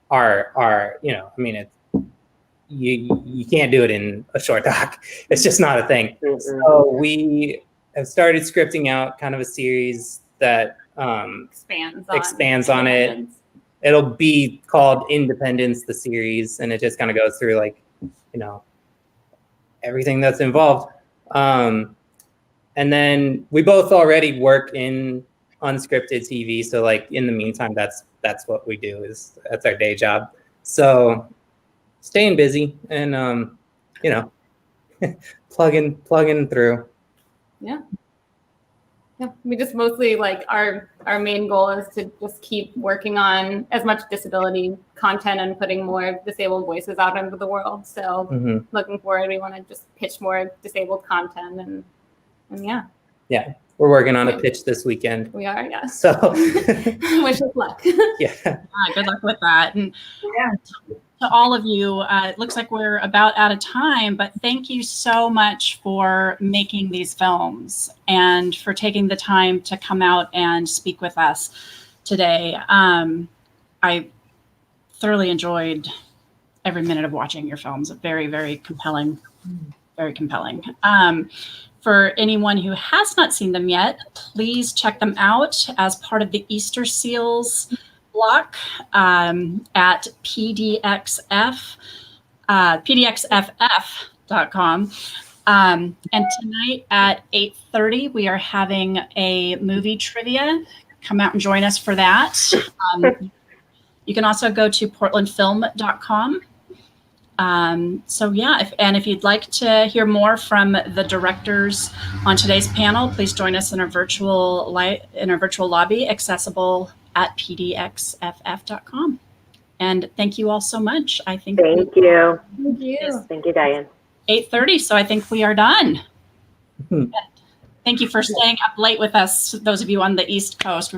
[SPEAKER 10] are you know, I mean, it's you can't do it in a short doc. It's just not a thing. So we have started scripting out kind of a series that expands on it. It'll be called Independence, the series, and it just kind of goes through like, you know, everything that's involved. And then we both already work in unscripted TV. So like in the meantime, that's what we do, that's our day job. So staying busy and, you know, plugging through.
[SPEAKER 9] Yeah. Yeah. We just mostly like our main goal is to just keep working on as much disability content and putting more disabled voices out into the world. So looking forward, we want to just pitch more disabled content and yeah.
[SPEAKER 10] Yeah. We're working on a pitch this weekend.
[SPEAKER 9] We are, yeah.
[SPEAKER 10] So
[SPEAKER 9] wish us luck.
[SPEAKER 10] Yeah.
[SPEAKER 1] Good luck with that. And to all of you, it looks like we're about out of time, but thank you so much for making these films and for taking the time to come out and speak with us. today. I thoroughly enjoyed every minute of watching your films. Very, very compelling. Very compelling. For anyone who has not seen them yet, please check them out as part of the Easter Seals block at pdxff.com. And tonight at 8:30, we are having a movie trivia. Come out and join us for that. You can also go to portlandfilm.com. So yeah, if you'd like to hear more from the directors on today's panel, please join us in our virtual lobby, accessible at pdxff.com. And thank you all so much. I think.
[SPEAKER 7] Thank you.
[SPEAKER 8] Thank you.
[SPEAKER 7] Thank you, Diane.
[SPEAKER 1] 8:30, so I think we are done. Thank you for staying up late with us, those of you on the East Coast.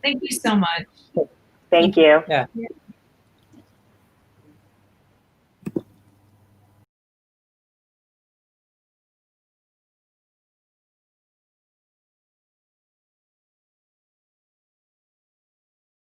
[SPEAKER 8] Thank you so much.
[SPEAKER 7] Thank you.
[SPEAKER 10] Yeah.